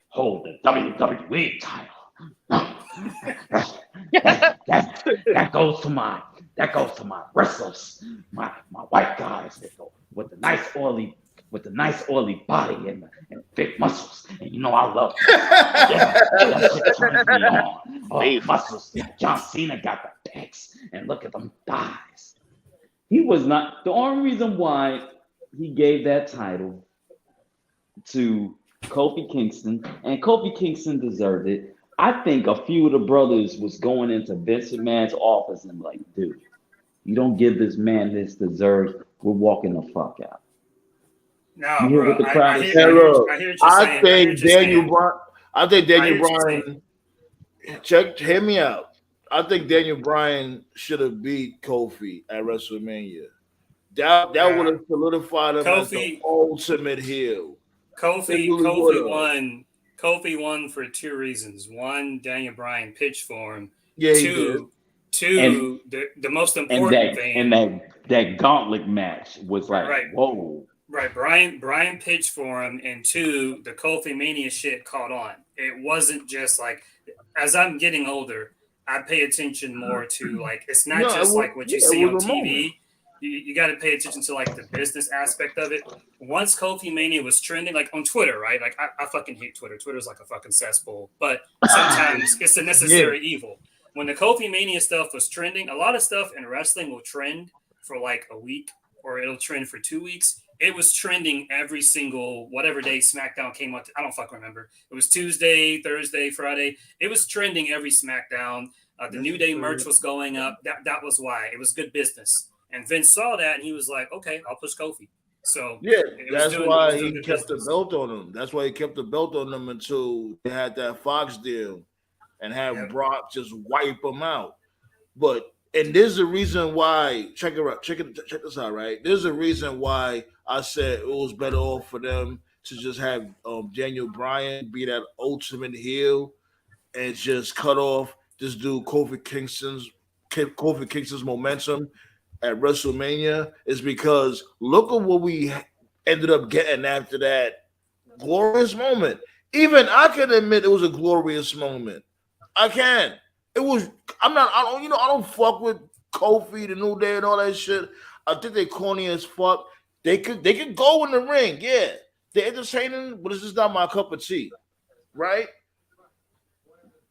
hold the WWE title. that goes to my wrestlers, my white guys that go with the nice oily body and big muscles. And you know I love it. That shit turns me on. Oh, muscles. John Cena got the pecs and look at them thighs. He was not the only reason why he gave that title to Kofi Kingston, and Kofi Kingston deserved it. I think a few of the brothers was going into Vince McMahon's office and like, dude, you don't give this man this deserves. We're walking the fuck out. No, you hear bro, what the crowd I is hear saying? what you're saying. I think Daniel Bryan. Hear me out. I think Daniel Bryan should have beat Kofi at WrestleMania. That would have solidified him as the ultimate heel. Kofi won for two reasons. One, Daniel Bryan pitched for him. Yeah, two, the most important thing. And that gauntlet match was like, right. Whoa. Right, Brian pitched for him, and two, the Kofi Mania shit caught on. It wasn't just like, as I'm getting older, I pay attention more to like, it's not just like what you see on TV. You got to pay attention to like the business aspect of it. Once Kofi Mania was trending, like on Twitter, right? Like I fucking hate Twitter. Twitter's like a fucking cesspool, but sometimes it's a necessary evil. when the Kofi Mania stuff was trending, a lot of stuff in wrestling will trend for like a week or it'll trend for 2 weeks. It was trending every single whatever day SmackDown came out. I don't fucking remember. It was Tuesday, Thursday, Friday. It was trending every SmackDown. The New Day merch was going up. That was why. It was good business. And Vince saw that and he was like, okay, I'll push Kofi. So yeah, that's why he kept the belt on him. That's why he kept the belt on him until they had that Fox deal and have Brock just wipe him out. But and there's a reason why. Check this out, right? There's a reason why I said it was better off for them to just have Daniel Bryan be that ultimate heel and just cut off this dude Kofi Kingston's momentum at WrestleMania, is because look at what we ended up getting after that glorious moment. Even I can admit it was a glorious moment. I can. It was. I don't fuck with Kofi, the New Day, and all that shit. I think they corny as fuck. They could go in the ring. Yeah, they're entertaining, but it's just not my cup of tea, right?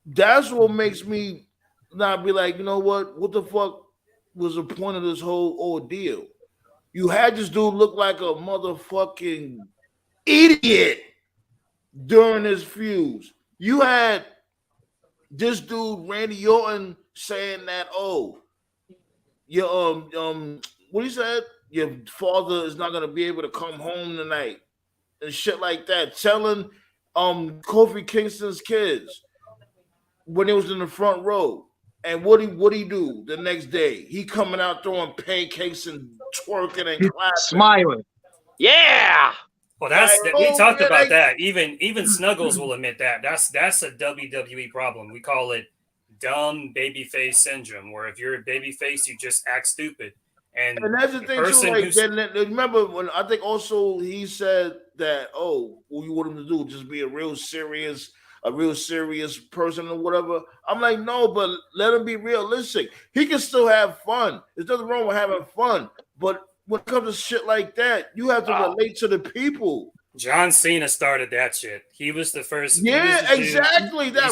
That's what makes me not be like, you know what the fuck was the point of this whole ordeal? You had this dude look like a motherfucking idiot during his feuds. You had this dude Randy Orton saying that, oh, your what he said, your father is not gonna be able to come home tonight and shit like that, telling Kofi Kingston's kids when he was in the front row. And what he do the next day? He coming out throwing pancakes and twerking and clapping, smiling. Yeah. Well, we talked about that. Even Snuggles will admit that. That's a WWE problem. We call it dumb babyface syndrome, where if you're a babyface, you just act stupid. And that's the thing too. Like, remember when I think also he said that, oh, what you want him to do? Just be a real serious person or whatever. I'm like, no, but let him be realistic. He can still have fun. There's nothing wrong with having fun. But when it comes to shit like that, you have to relate to the people. John Cena started that shit. He was the first. Yeah, exactly. You mean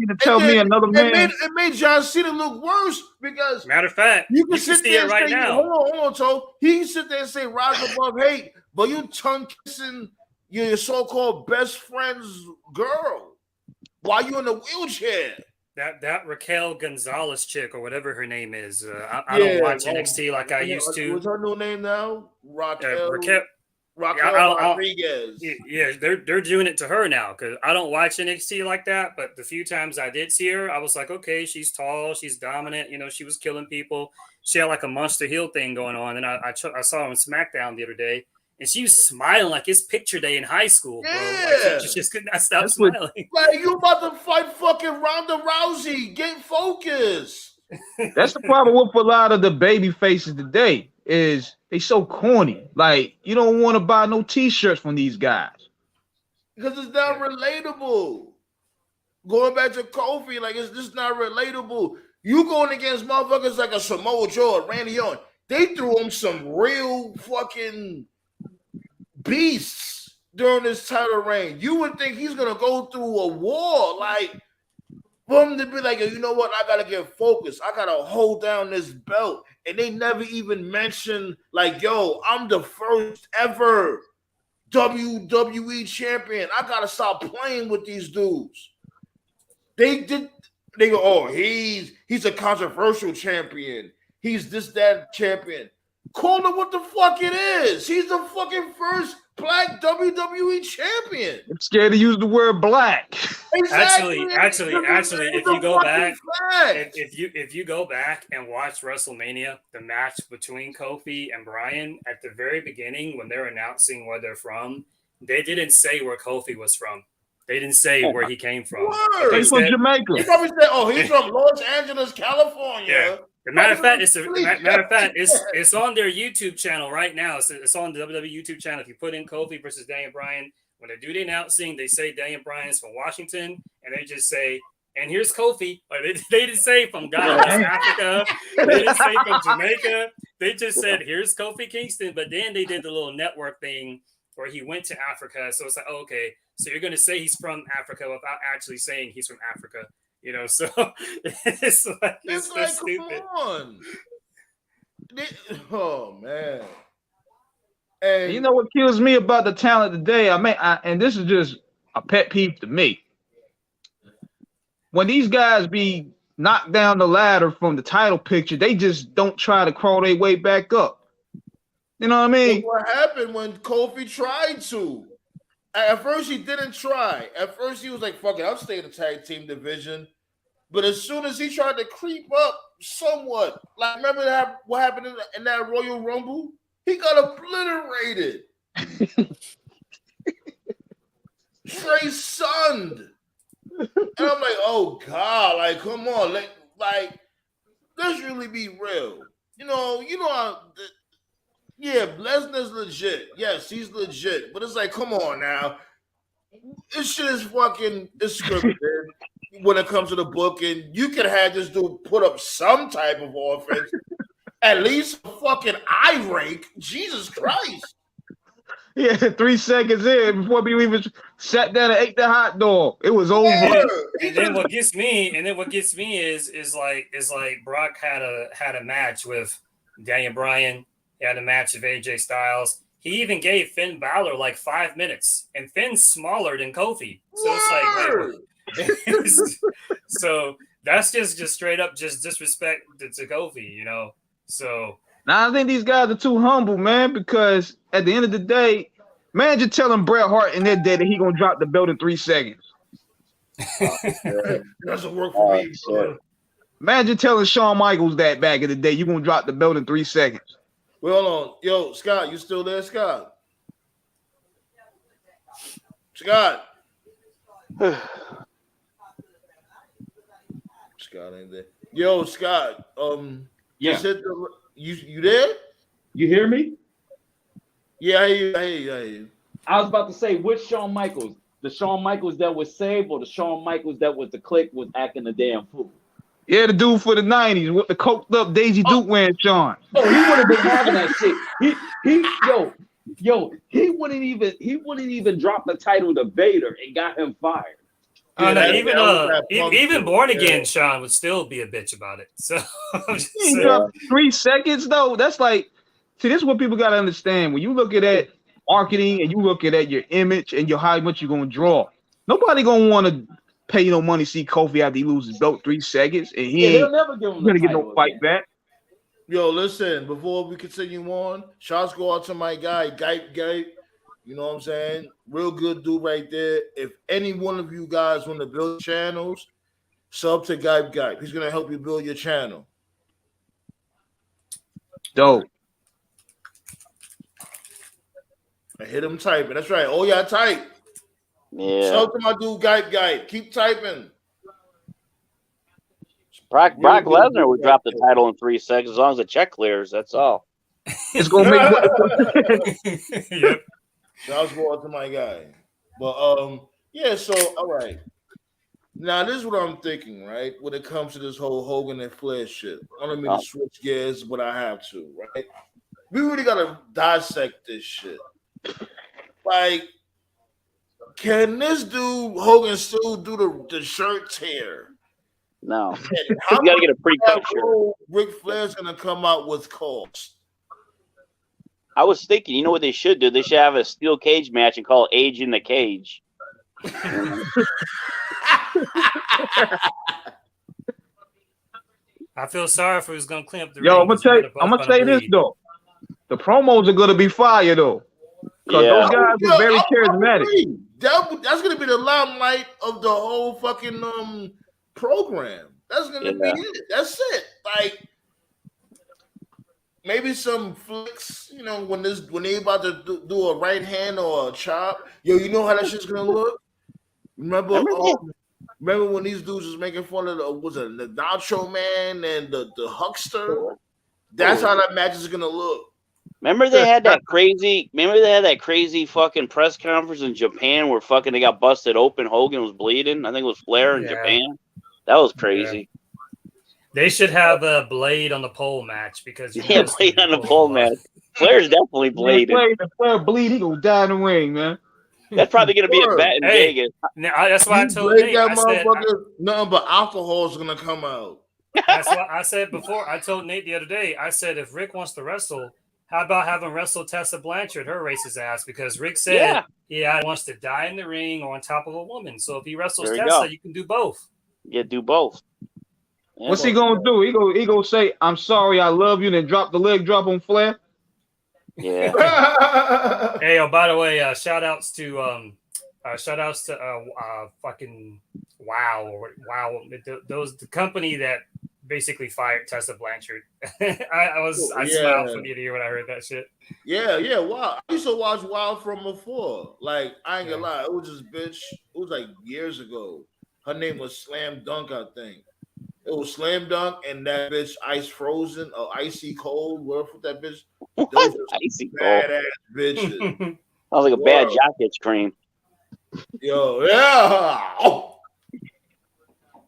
to tell me another man? It made John Cena look worse because, matter of fact, you can sit see there it right and say, now. Hold on, Toe. He can sit there and say rise above hate, but you tongue kissing your so-called best friend's girl while you in the wheelchair. That Raquel Gonzalez chick or whatever her name is. I don't watch NXT like I used to. What's her new name now? Raquel Rodriguez. Yeah, they're doing it to her now because I don't watch NXT like that. But the few times I did see her, I was like, okay, she's tall, she's dominant. You know, she was killing people. She had like a monster heel thing going on. And I saw her on SmackDown the other day. And she was smiling like it's picture day in high school, bro. Yeah. Like she just could not stop smiling. Like, you about to fight fucking Ronda Rousey. Get focused. That's the problem with a lot of the baby faces today is they so corny. Like, you don't want to buy no T-shirts from these guys. Because it's not relatable. Going back to Kofi, like, it's just not relatable. You going against motherfuckers like a Samoa Joe or Randy Orton. They threw him some real fucking beasts during this title reign. You would think he's gonna go through a war, like for him to be like, you know what? I gotta get focused. I gotta hold down this belt, and they never even mentioned like, yo, I'm the first ever WWE champion. I gotta stop playing with these dudes. They go, oh, he's a controversial champion. He's this, that champion. Call it what the fuck it is. He's the fucking first black WWE champion. I'm scared to use the word black. Exactly. Actually, if you go back, if you go back and watch WrestleMania, the match between Kofi and Bryan at the very beginning when they're announcing where they're from, they didn't say where Kofi was from. They didn't say where he came from. He's from Jamaica. He probably said, "Oh, he's from Los Angeles, California." Yeah. Matter of fact, it's on their YouTube channel right now. It's on the WWE YouTube channel. If you put in Kofi versus Daniel Bryan, when they do the announcing, they say Daniel Bryan's from Washington, and they just say, and here's Kofi. Or they didn't say from Ghana, Africa. They didn't say from Jamaica. They just said, here's Kofi Kingston. But then they did the little network thing where he went to Africa. So it's like, oh, okay, so you're going to say he's from Africa without actually saying he's from Africa. You know, so it's like It's so like, stupid. come on. Oh man. And you know what kills me about the talent today? And this is just a pet peeve to me. When these guys be knocked down the ladder from the title picture, they just don't try to crawl their way back up. You know what I mean? What happened when Kofi tried to? At first, he didn't try. At first, he was like, fuck it, I'll stay in the tag team division. But as soon as he tried to creep up somewhat, like remember that what happened in that Royal Rumble? He got obliterated. Straight sunned. And I'm like, oh God, like, come on, like let's really be real. You know, yeah, Lesnar's legit. Yes, he's legit. But it's like, come on now. This shit is fucking scripted when it comes to the book, and you can have this dude put up some type of offense. At least a fucking eye rake. Jesus Christ. Yeah, 3 seconds in before we even sat down and ate the hot dog. It was over. Yeah. And then what gets me is like Brock had a match with Daniel Bryan. He had a match with AJ Styles. He even gave Finn Balor like 5 minutes, and Finn's smaller than Kofi. So it's like, so that's just straight up just disrespect to Kofi, you know. So now I think these guys are too humble, man, because at the end of the day, man, just telling Bret Hart in that day that he gonna drop the belt in 3 seconds. That doesn't work for me. Imagine telling Shawn Michaels that back in the day, you're gonna drop the belt in 3 seconds. Well, hold on. Yo, Scott, you still there, Scott? Scott. Scott ain't there. Yo, Scott. Yeah. You there? You hear me? Yeah, I hear you. I was about to say, which Shawn Michaels? The Shawn Michaels that was saved, or the Shawn Michaels that was the clique was acting a damn fool? Yeah, the dude for the 90s with the coked up Daisy Duke wearing Shawn. Oh, he would have been having that shit. He wouldn't even drop the title to Vader and got him fired. Even born again Sean would still be a bitch about it. So he dropped 3 seconds though. That's like, see, this is what people gotta understand. When you look at that marketing and you look at your image and your how much you're gonna draw, nobody gonna want to pay no money to see Kofi after he loses his belt 3 seconds and he ain't never give him gonna get no fight back. Yo, listen, before we continue on, shots go out to my guy, Gype. You know what I'm saying? Real good dude right there. If any one of you guys want to build channels, sub to Gype. He's gonna help you build your channel. Dope. I hit him typing. That's right. Oh yeah, type. Yeah. Sub to my dude, Gype. Keep typing. Brock Lesnar would drop the title in 3 seconds as long as the check clears. That's all. It's gonna make. Yep. Shout out to my guy. But yeah, so all right. Now this is what I'm thinking, right? When it comes to this whole Hogan and Flair shit. I don't mean to switch gears, but I have to, right? We really gotta dissect this shit. Like, can this dude Hogan still do the shirt tear? No. You gotta get a pre-cut shirt. Ric Flair's gonna come out with cost. I was thinking, you know what they should do? They should have a steel cage match and call it Age in the Cage. I feel sorry for who's gonna clean up the Yo, ring. I'm gonna say this though. The promos are gonna be fire though. Because those guys are very charismatic. That's gonna be the limelight of the whole fucking program. That's gonna be it. That's it. Like maybe some flicks, you know, when they about to do a right hand or a chop. Yo, you know how that shit's gonna look? Remember when these dudes was making fun of the Nacho Man and the Huckster? That's how that match is gonna look. Remember they had that crazy fucking press conference in Japan where fucking they got busted open. Hogan was bleeding. I think it was Flair in Japan. That was crazy. Yeah. They should have a Blade on the pole match because Blade on the pole match. Flair's definitely bleeding. Flair bleed, he gonna die in the ring, man. That's probably going to be a bet in Hey. Vegas. That's why I You told break Nate. that I said, motherfucker, nothing but alcohol's gonna come out. that's what I said before. I told Nate the other day. I said, if Rick wants to wrestle, how about having wrestle Tessa Blanchard, her racist ass? Because Rick said he wants to die in the ring or on top of a woman. So if he wrestles Tessa, you can do both. Yeah, do both. Yeah, What's he gonna do? He gonna say, "I'm sorry, I love you," and then drop the leg drop on Flair. Yeah. Hey, by the way, shout outs to fucking Wow. The company that basically fired Tessa Blanchard. I smiled from ear to ear when I heard that shit. Yeah. Wow. I used to watch Wild from before. Like, I ain't gonna lie, it was this bitch. It was like years ago. Her name was Slam Dunk, I think. It was Slam Dunk and that bitch Ice Frozen or Icy Cold. Whatever that bitch. Those are Icy badass bitches. Sounds like a bad jock itch cream. Yo, yeah. Oh.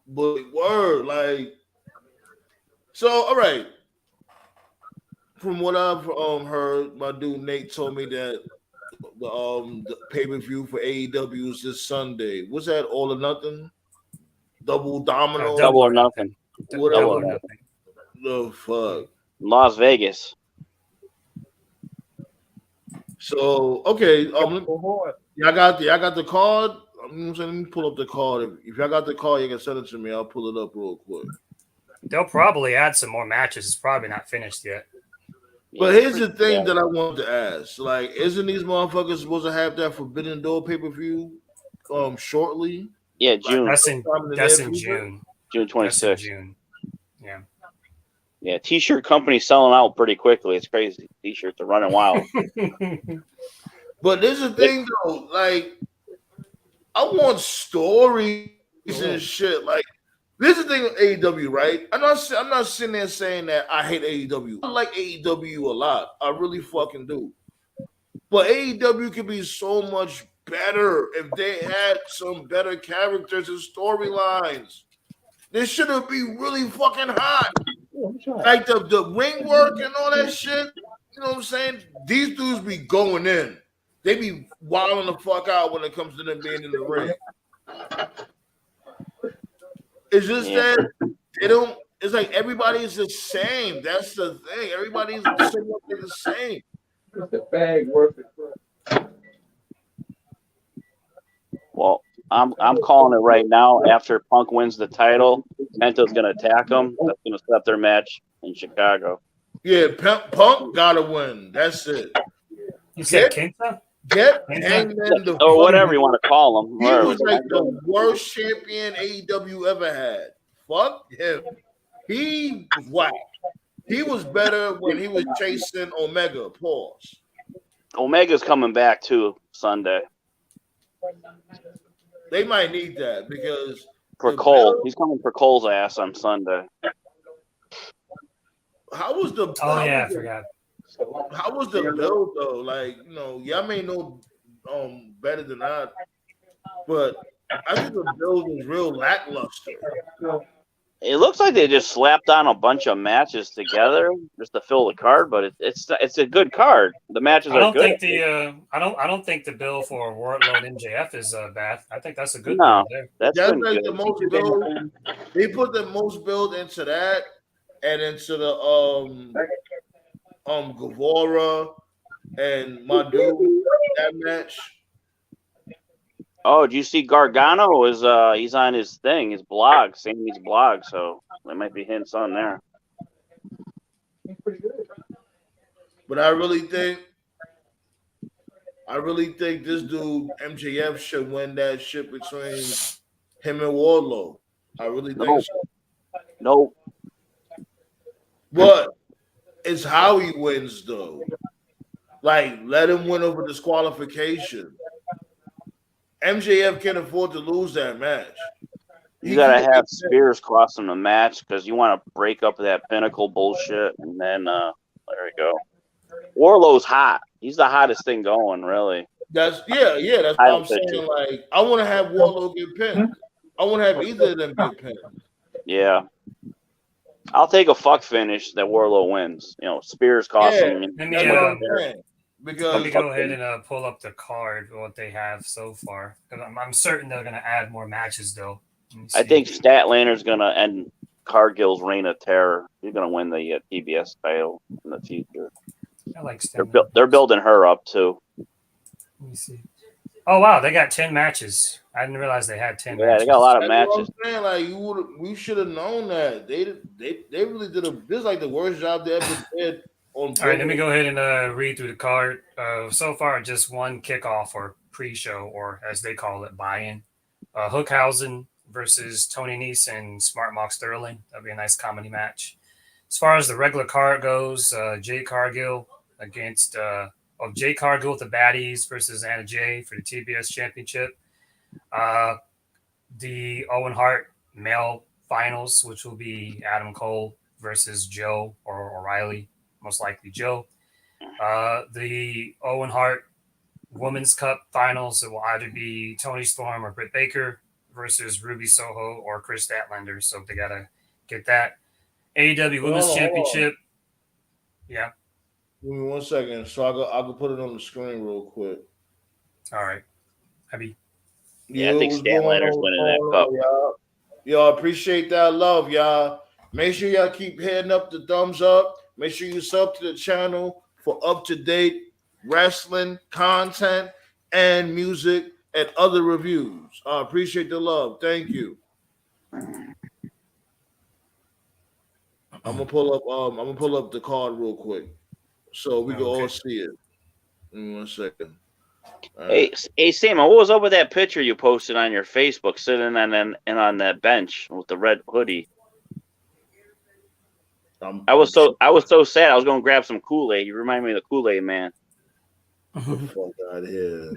But word, like, so all right. From what I've heard, my dude Nate told me that the pay-per-view for AEW is this Sunday. What's that? All or Nothing? Double Domino? Double or Nothing. Whatever. Double or Nothing. The fuck. Las Vegas. So okay, I got the card. Let me pull up the card. If y'all got the card, you can send it to me. I'll pull it up real quick. They'll probably add some more matches. It's probably not finished yet. But here's the thing that I wanted to ask: like, isn't these motherfuckers supposed to have that Forbidden Door pay-per-view shortly? Yeah, June. That's in June. June 26th. June. Yeah. Yeah, T-shirt company's selling out pretty quickly. It's crazy. T-shirts are running wild. But there's the thing though, like, I want stories and shit. Like, this is the thing with AEW, right? I'm not sitting there saying that I hate AEW. I like AEW a lot. I really fucking do. But AEW could be so much better if they had some better characters and storylines. This should be really fucking hot. Like the ring work and all that shit. You know what I'm saying? These dudes be going in. They be wilding the fuck out when it comes to them being in the ring. It's just that they don't. It's like everybody's the same. That's the thing. Everybody's somewhat the same. The bag worth it. Well, I'm calling it right now. After Punk wins the title, Penta's gonna attack him. That's gonna set up their match in Chicago. Yeah, Punk gotta win. That's it. You said Kenta? Get Hangman the or whatever you want to call him. He was like the worst champion AEW ever had. Fuck him. He was whack. He was better when he was chasing Omega. Pause. Omega's coming back too Sunday. They might need that because for Cole, he's coming for Cole's ass on Sunday. How was the? I forgot. How was the build though? Like, you know, y'all may know better than I, but I think the build was real lackluster. It looks like they just slapped on a bunch of matches together just to fill the card, but it's a good card. The matches are good. I don't think the bill for Wardlow and MJF is bad. I think that's a good no. There. That's like the most build. They put the most build into that and into the Guevara and my dude that match. Oh, do you see Gargano is he's on his thing, his blog, Sammy's blog, so there might be hints on there. But I really think this dude MJF should win that shit between him and Wardlow. I really think so. Nope. But it's how he wins though. Like, let him win over disqualification. MJF can't afford to lose that match. You gotta have Spears costing the match because you want to break up that Pinnacle bullshit, and then there we go. Wardlow's hot. He's the hottest thing going, really. That's what I'm saying. Like, I want to have Wardlow get pinned. I want to have either of them get pinned. Yeah. I'll take a fuck finish that Wardlow wins. You know, Spears costs him. because Let me go ahead and pull up the card what they have so far. 'Cause I'm certain they're gonna add more matches though. I think Statlander's gonna end Cargill's reign of terror. He's gonna win the TBS title in the future. I like They're building her up too. Let me see. Oh wow, they got 10 matches. I didn't realize they had 10 Yeah, matches. they got a lot of That's what matches. I'm saying. Like we should have known that. They really did this is like the worst job they ever did on. All right, let me go ahead and read through the card. So far, just one kickoff or pre-show, or as they call it, buy-in. Hookhausen versus Tony Nese and Smart Mock Sterling. That'd be a nice comedy match. As far as the regular card goes, Jay Cargill against Jay Cargill with the Baddies versus Anna Jay for the TBS Championship. The Owen Hart male finals, which will be Adam Cole versus Joe or O'Reilly, most likely Joe. The Owen Hart Women's Cup finals, it will either be Tony Storm or Britt Baker versus Ruby Soho or Chris Statlander. So they got to get that. AEW Women's Championship. Yeah. Give me 1 second, so I can put it on the screen real quick. All right. Abby. Yeah, I think Statlander's winning that cup. Y'all appreciate that love, y'all. Make sure y'all keep hitting up the thumbs up. Make sure you sub to the channel for up-to-date wrestling content and music and other reviews. I appreciate the love. Thank you. I'm gonna pull up the card real quick so we can all see it. Give me 1 second. Hey, Sam, what was up with that picture you posted on your Facebook, sitting on that bench with the red hoodie? I was so sad. I was going to grab some Kool-Aid. You remind me of the Kool-Aid man. Fuck out here.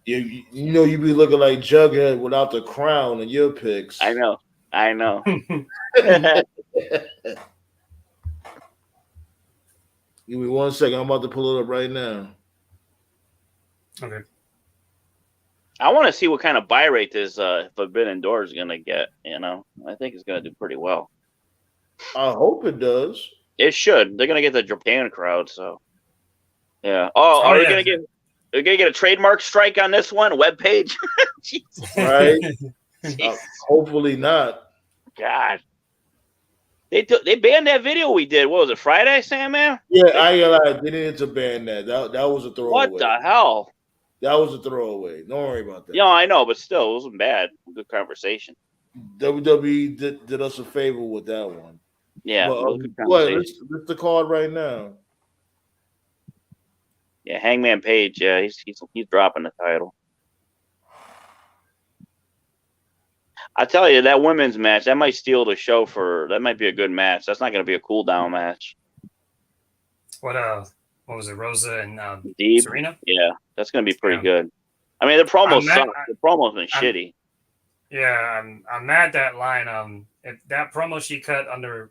You know you be looking like Jughead without the crown in your pics. I know. Give me 1 second. I'm about to pull it up right now. Okay. I want to see what kind of buy rate this Forbidden Door is going to get. I think it's going to do pretty well. I hope it does. It should. They're going to get the Japan crowd, so yeah. Are they going to get? They're going to get a trademark strike on this one webpage, right? Hopefully not. God, they banned that video we did. What was it, Friday, Sam? Man? Yeah, they needed to ban that. That was a throwaway. What the hell? That was a throwaway. Don't worry about that. Yeah, I know, but still, it wasn't bad. Good conversation. WWE did us a favor with that one. Yeah, let's the card right now. Yeah, Hangman Page. Yeah, he's dropping the title. I tell you, that women's match that might steal the show that might be a good match. That's not going to be a cool down match. What was it, Rosa and Deeb? Serena? Yeah, that's going to be pretty good. I mean, the promos suck. The promo's been shitty. Yeah, I'm mad that line. If that promo she cut under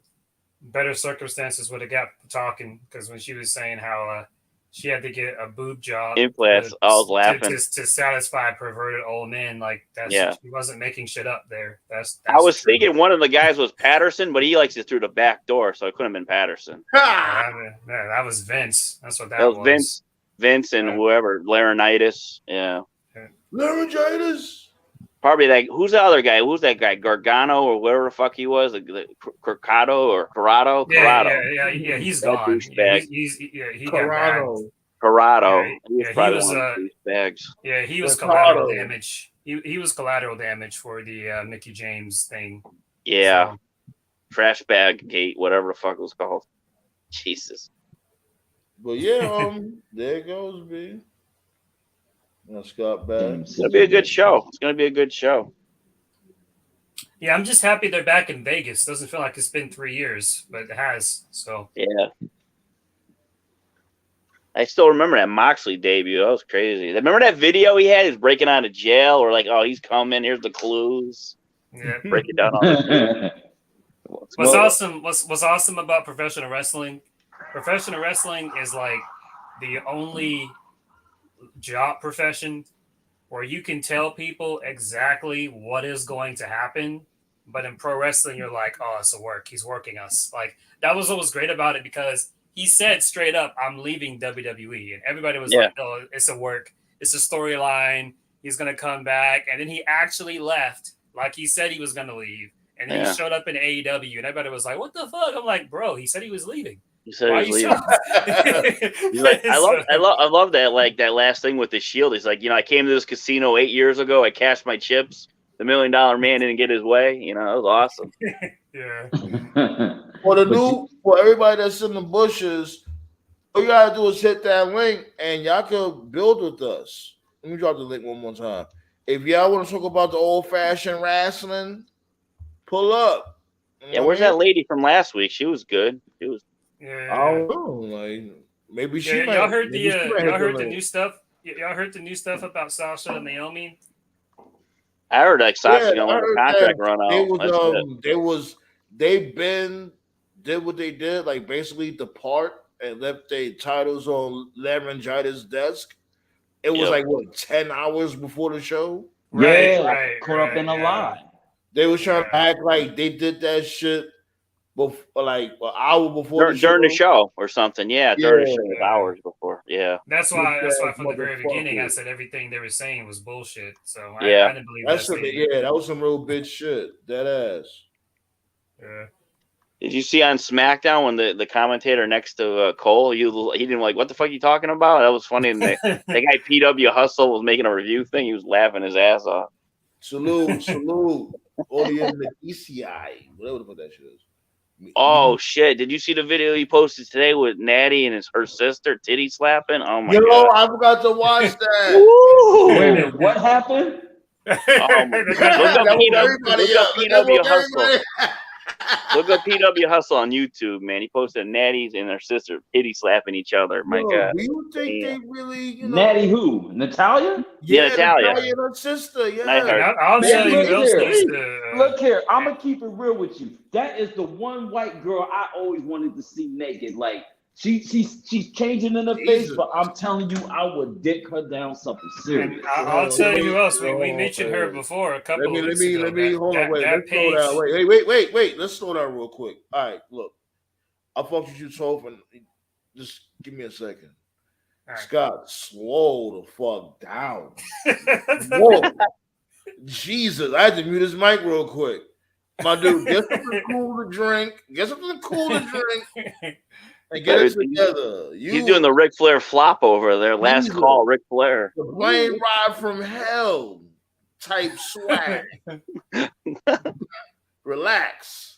better circumstances would have got talking, because when she was saying how she had to get a boob job implants, I was laughing to satisfy perverted old men. Like that's she wasn't making shit up there. That's I was thinking one of the guys was Patterson, but he likes it through the back door, so it couldn't have been Patterson. That was Vince. That's what that was. Vince and whoever, Laryngitis. Yeah. Laryngitis. Probably like who's the other guy? Who's that guy? Gargano or whatever the fuck he was, Corrado or Corrado. Yeah, he's gone. He got bagged. Corrado. He was bags. Yeah, he was collateral damage. He was collateral damage for the Mickey James thing. Yeah, trash bag gate, whatever the fuck it was called. Jesus. But yeah, there it goes, B. Scott back. It's gonna be a good show. Yeah, I'm just happy they're back in Vegas. Doesn't feel like it's been 3 years, but it has. So yeah, I still remember that Moxley debut. That was crazy. Remember that video he had? He's breaking out of jail, or like, oh, he's coming. Here's the clues. Yeah, break it down. What's awesome about professional wrestling? Professional wrestling is like the only job profession where you can tell people exactly what is going to happen, but in pro wrestling you're like, oh, it's a work, he's working us. Like that was what was great about it, because he said straight up, "I'm leaving WWE," and everybody was Yeah. like, "Oh, it's a work, it's a storyline. He's gonna come back," and then he actually left, like he said he was gonna leave, and then Yeah. he showed up in AEW, and everybody was like, "What the fuck?" I'm like, "Bro, he said he was leaving. He said Why he was you leaving. He's like, I love that, like that last thing with the Shield. He's like, I came to this casino 8 years ago. I cashed my chips. The $1 Million Man didn't get his way. It was awesome. Yeah. For everybody that's in the bushes, all you gotta do is hit that link, and y'all can build with us. Let me drop the link one more time. If y'all want to talk about the old-fashioned wrestling, pull up. Yeah, where's that lady from last week? She was good. She was. Yeah. I don't know. Like maybe she. Y'all heard maybe she might y'all hit heard the link. new stuff. Y'all heard the new stuff about Sasha and Naomi. I heard like Sasha's Yeah, gonna I let her heard contract that run out. they did what they did, like basically depart and left their titles on Laryngitis' desk. It was like what 10 hours before the show. Right. Caught up in a lie. They was trying to act like they did that shit before, like an hour before during the show or something. Yeah, during the show, Yeah. hours before. Yeah. That's why from the very beginning I said everything they were saying was bullshit. So I didn't believe that was some real bitch shit. Dead ass. Yeah. Did you see on SmackDown when the commentator next to Cole, he didn't like, what the fuck are you talking about? That was funny. And the guy PW Hustle was making a review thing. He was laughing his ass off. Salute. All in the ECI, whatever the fuck that shit is. Oh shit! Did you see the video he posted today with Natty and her sister titty slapping? Oh my god! I forgot to watch that. Wait a minute, what happened? Oh my god! Look up PW Hustle on YouTube, man. He posted Natty's and her sister titty slapping each other. My god! Do you think they really, Natty who? Natalia? Yeah, Natalia and her sister. Yeah, I'll tell you who else needs to. Look here, I'm gonna keep it real with you. That is the one white girl I always wanted to see naked. Like she's changing in her face, but I'm telling you, I would dick her down something serious. I'll tell you who else. We mentioned her before a couple of weeks ago. Hold on, wait. Let's slow down. Wait. Let's slow down real quick. All right, look. I'll fuck with you, Toph, and just give me a second. Right. Scott, slow the fuck down. Whoa. Jesus, I had to mute his mic real quick. My dude, get something cool to drink. And get it together. He's doing the Ric Flair flop over there. Last call, Ric Flair. The plane ride from hell type swag. Relax.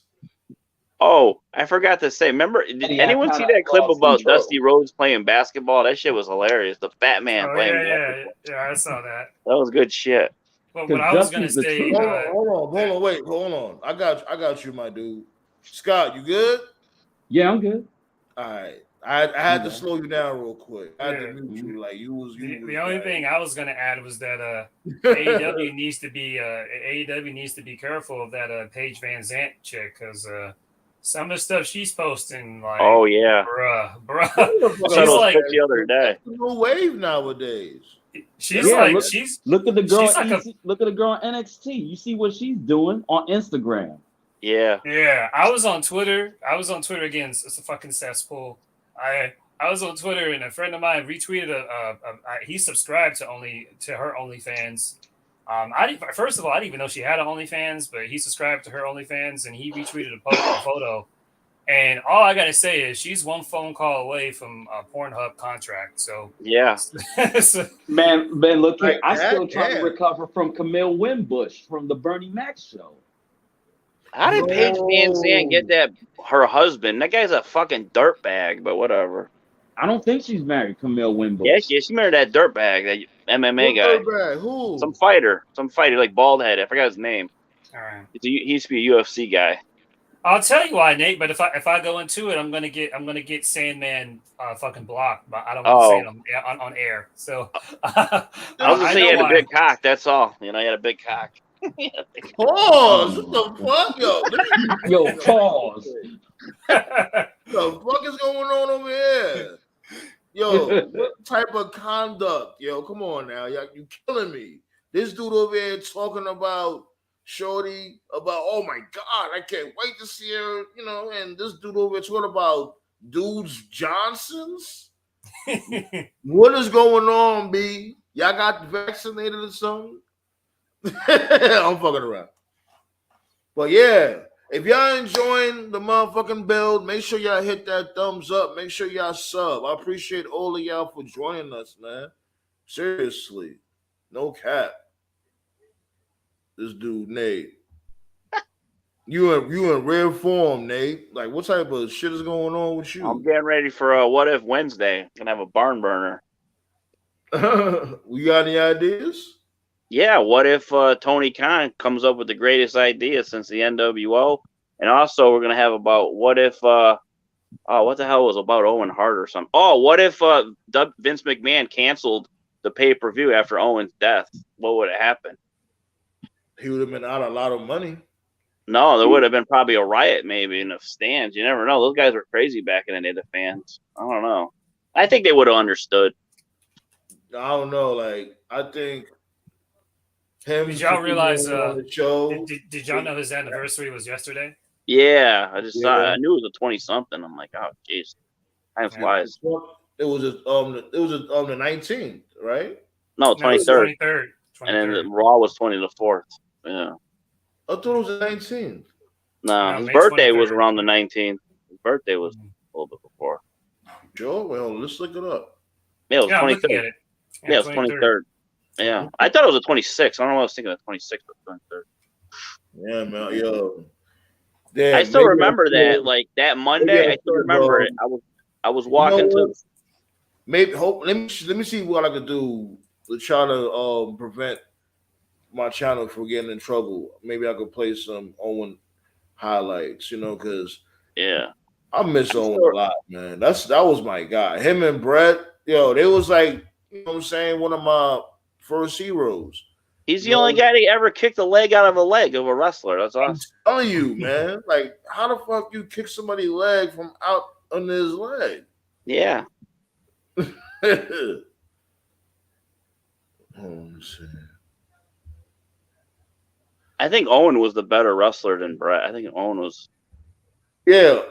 Oh, I forgot to say. Remember, did anyone see that clip about Dusty Rhodes playing basketball? That shit was hilarious. The fat man playing basketball. Yeah, I saw that. That was good shit. Well, what I was gonna say. Hold on. I got you, my dude. Scott, you good? Yeah, I'm good. All right. I had to slow you down real quick. I had to mute you. Like you was. The only thing I was gonna add was that AEW needs to be careful of that Paige Van Zant chick because some of the stuff she's posting, like, oh yeah, bruh. She's like the other day. No wave nowadays. She's look at the girl. Look at the girl on NXT. You see what she's doing on Instagram. Yeah. I was on Twitter again. It's a fucking cesspool. I was on Twitter and a friend of mine retweeted he subscribed to her OnlyFans. First of all, I didn't even know she had an OnlyFans, but he subscribed to her OnlyFans and he retweeted a photo. And all I gotta say is she's one phone call away from a Pornhub contract. So yeah, man, look here. I still trying to recover from Camille Wimbush from the Bernie Mac show. How did Paige Van Zandt get her husband? That guy's a fucking dirtbag, but whatever. I don't think she's married, Camille Wimbush. Yeah, she married that dirtbag, that MMA guy. Dirtbag? Who? Some fighter, like bald head. I forgot his name. All right. He used to be a UFC guy. I'll tell you why, Nate. But if I go into it, I'm gonna get Sandman fucking blocked. But I don't want to say it on air. So I was gonna say he had a big cock. That's all. He had a big cock. Pause. What the fuck, yo, pause. What the fuck is going on over here? Yo, what type of conduct? Yo, come on now. You killing me. This dude over here talking about Shorty, about, oh my God, I can't wait to see her, and this dude over here talking about dudes Johnsons? What is going on, B? Y'all got vaccinated or something? I'm fucking around. But yeah, if y'all enjoying the motherfucking build, make sure y'all hit that thumbs up. Make sure y'all sub. I appreciate all of y'all for joining us, man. Seriously. No cap. This dude, Nate. You in rare form, Nate. Like, what type of shit is going on with you? I'm getting ready for What If Wednesday. Gonna have a barn burner. We got any ideas? Yeah, what if Tony Khan comes up with the greatest idea since the NWO? And also, we're gonna have about what if what the hell was about Owen Hart or something? Oh, what if Vince McMahon canceled the pay-per-view after Owen's death? What would have happened? He would have been out a lot of money. No, there would have been probably a riot maybe in the stands. You never know. Those guys were crazy back in the day, the fans. I don't know. I think they would have understood. I don't know. Like, I think him. Did y'all realize? on the show? Did y'all know his anniversary was yesterday? Yeah, I just saw. I knew it was a 20-something. I'm like, oh, jeez, time flies. It was the 19th, right? No, 23rd. 23rd. And then the Raw was 20 to 4th. Yeah. I thought it was the 19th. No, his May birthday 23rd. was around the 19th. His birthday was a little bit before. Sure. Well, let's look it up. Yeah, it was Yeah, I'm 23rd. looking at it. Yeah, it was 23rd. Yeah, I thought it was the 26th. I don't know why I was thinking of 26th, but 23rd. Yeah, man. Yo. Damn, I still remember that. Like that Monday, I still remember it. I was walking to. Maybe hope. Let me see what I could do to try to prevent my channel from getting in trouble. Maybe I could play some Owen highlights. Because I miss Owen a lot, man. That was my guy. Him and Brett, they was like, what I'm saying, one of my first heroes. He's the only guy that ever kicked a leg out of a leg of a wrestler. That's awesome. I'm telling you, man. Like, how the fuck you kick somebody's leg from out under his leg? Yeah. I think Owen was the better wrestler than Brett. I think Owen was. Yeah.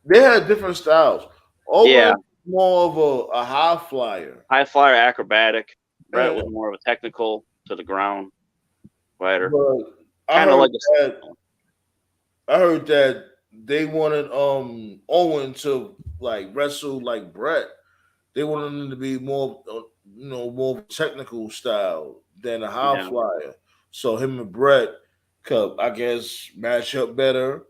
They had different styles. Owen more of a high flyer. High flyer, acrobatic. Brett was more of a technical to the ground fighter. Kind of like I heard that they wanted Owen to like wrestle like Brett. They wanted him to be more more technical style than a high flyer. So him and Brett could, I guess, match up better.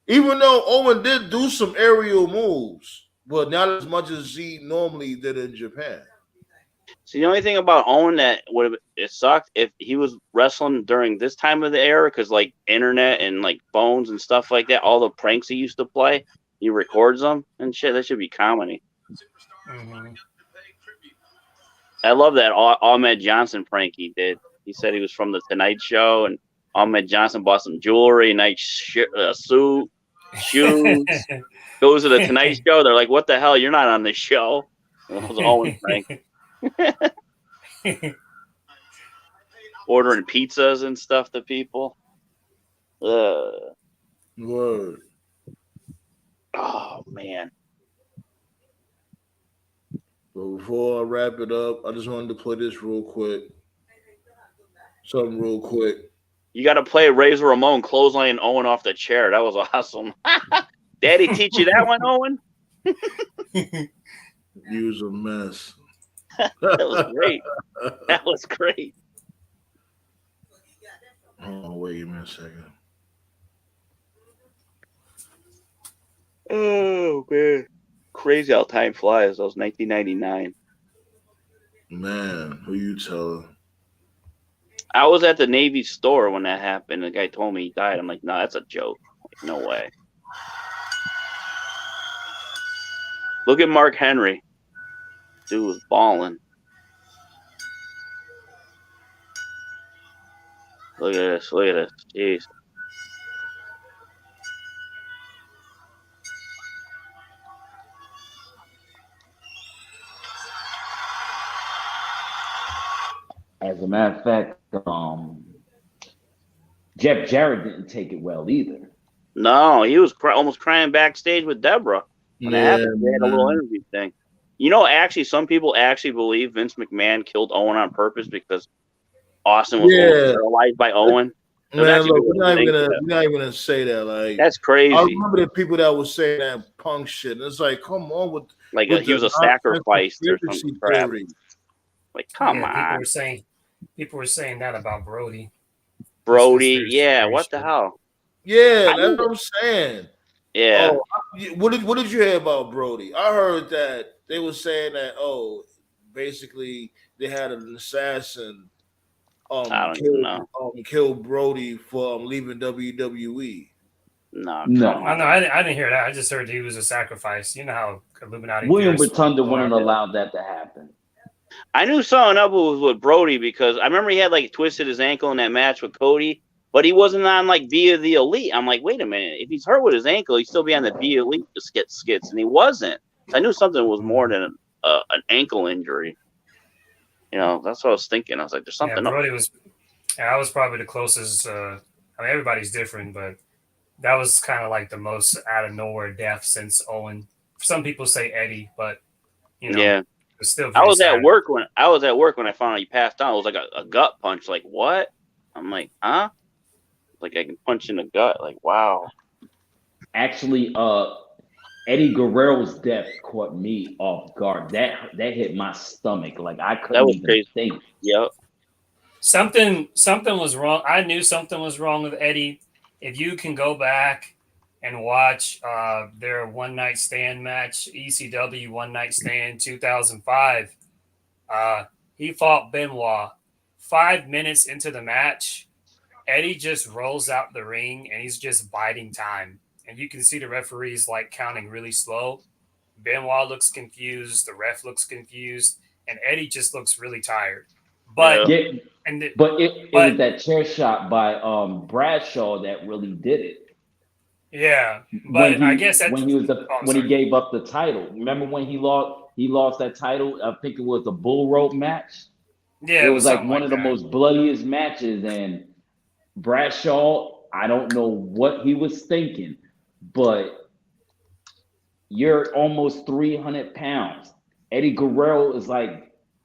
Even though Owen did do some aerial moves, but not as much as he normally did in Japan. See, the only thing about Owen that would have it sucked if he was wrestling during this time of the era, because like internet and like phones and stuff like that, all the pranks he used to play, he records them and shit. That should be comedy. Mm-hmm. I love that Ahmed Johnson prank he did. He said he was from the Tonight Show, and Ahmed Johnson bought some jewelry, nice suit, shoes. Goes to the Tonight Show. They're like, "What the hell? You're not on the show." It was Owen prank. Ordering pizzas and stuff to people. Word. Oh man. But before I wrap it up, I just wanted to play this real quick. Something real quick. You got to play Razor Ramon clothesline Owen off the chair. That was awesome. Daddy teach you that one, Owen? You was a mess. That was great. That was great. Hold on, wait a minute a second. Oh, man. Crazy how time flies. That was 1999. Man, who you telling? I was at the Navy store when that happened. The guy told me he died. I'm like, no, that's a joke. Like, no way. Look at Mark Henry. Dude was balling. Look at this. Look at this. Jeez. As a matter of fact, Jeff Jarrett didn't take it well either. No, he was almost crying backstage with Deborah when it happened. They had a little interview thing. You know, actually, some people actually believe Vince McMahon killed Owen on purpose because Austin was paralyzed by Owen. Man, look, we're not even gonna say that. Like, that's crazy. I remember the people that were saying that punk shit. And it's like, come on, with he was a sacrifice or some crap. Like, come on. People were saying that about Brody. Brody, yeah. What the hell? Yeah, that's what I'm saying. Yeah. Oh, what did you hear about Brody? I heard that they were saying that basically they had an assassin kill Brody for leaving WWE. No, I didn't hear that. I just heard he was a sacrifice. You know how Illuminati. William Rotunda wouldn't allow that to happen. I knew something up was with Brody because I remember he had twisted his ankle in that match with Cody, but he wasn't on Via the Elite. I'm like, wait a minute, if he's hurt with his ankle, he'd still be on the Via Elite skits, and he wasn't. So I knew something was more than an ankle injury. You know, that's what I was thinking. I was like, there's something. Brody was. I was probably the closest. I mean, everybody's different, but that was kind of the most out of nowhere death since Owen. Some people say Eddie, but yeah. It's still I was at work when I found out he passed out. It was like a gut punch. Like, what? I'm like, huh? Like, I can punch in the gut. Like, wow. Actually, Eddie Guerrero's death caught me off guard. That hit my stomach. Like, I couldn't even think. Yep. Something was wrong. I knew something was wrong with Eddie. If you can go back and watch their one night stand match, ECW one night stand 2005, he fought Benoit. 5 minutes into the match, Eddie just rolls out the ring and he's just biding time. And you can see the referees counting really slow. Benoit looks confused. The ref looks confused. And Eddie just looks really tired. But it was that chair shot by Bradshaw that really did it. Yeah, but I guess when he gave up the title. Remember when he lost that title? I think it was a bull rope match. Yeah, it was one of the most bloodiest matches. And Bradshaw, I don't know what he was thinking, but you're almost 300 pounds. Eddie Guerrero is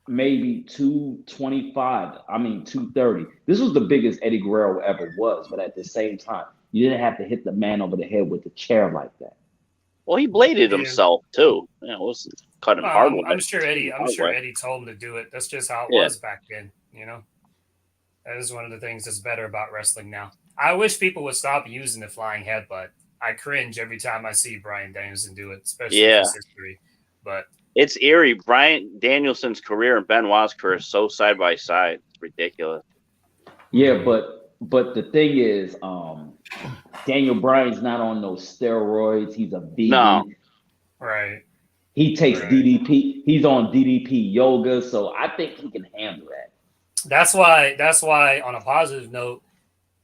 maybe 225. I mean 230. This was the biggest Eddie Guerrero ever was, but at the same time, you didn't have to hit the man over the head with a chair like that. Well, he bladed himself too. It wasn't cut him hard. I'm sure Eddie told him to do it. That's just how it was back then. You know, that is one of the things that's better about wrestling now. I wish people would stop using the flying headbutt. I cringe every time I see Bryan Danielson do it, especially in his history. But it's eerie. Bryan Danielson's career and Benoit's career is so side by side. It's ridiculous. Yeah, but the thing is, Daniel Bryan's not on those steroids. He's a vegan. No. Right. He takes DDP. He's on DDP yoga, so I think he can handle that. That's why on a positive note,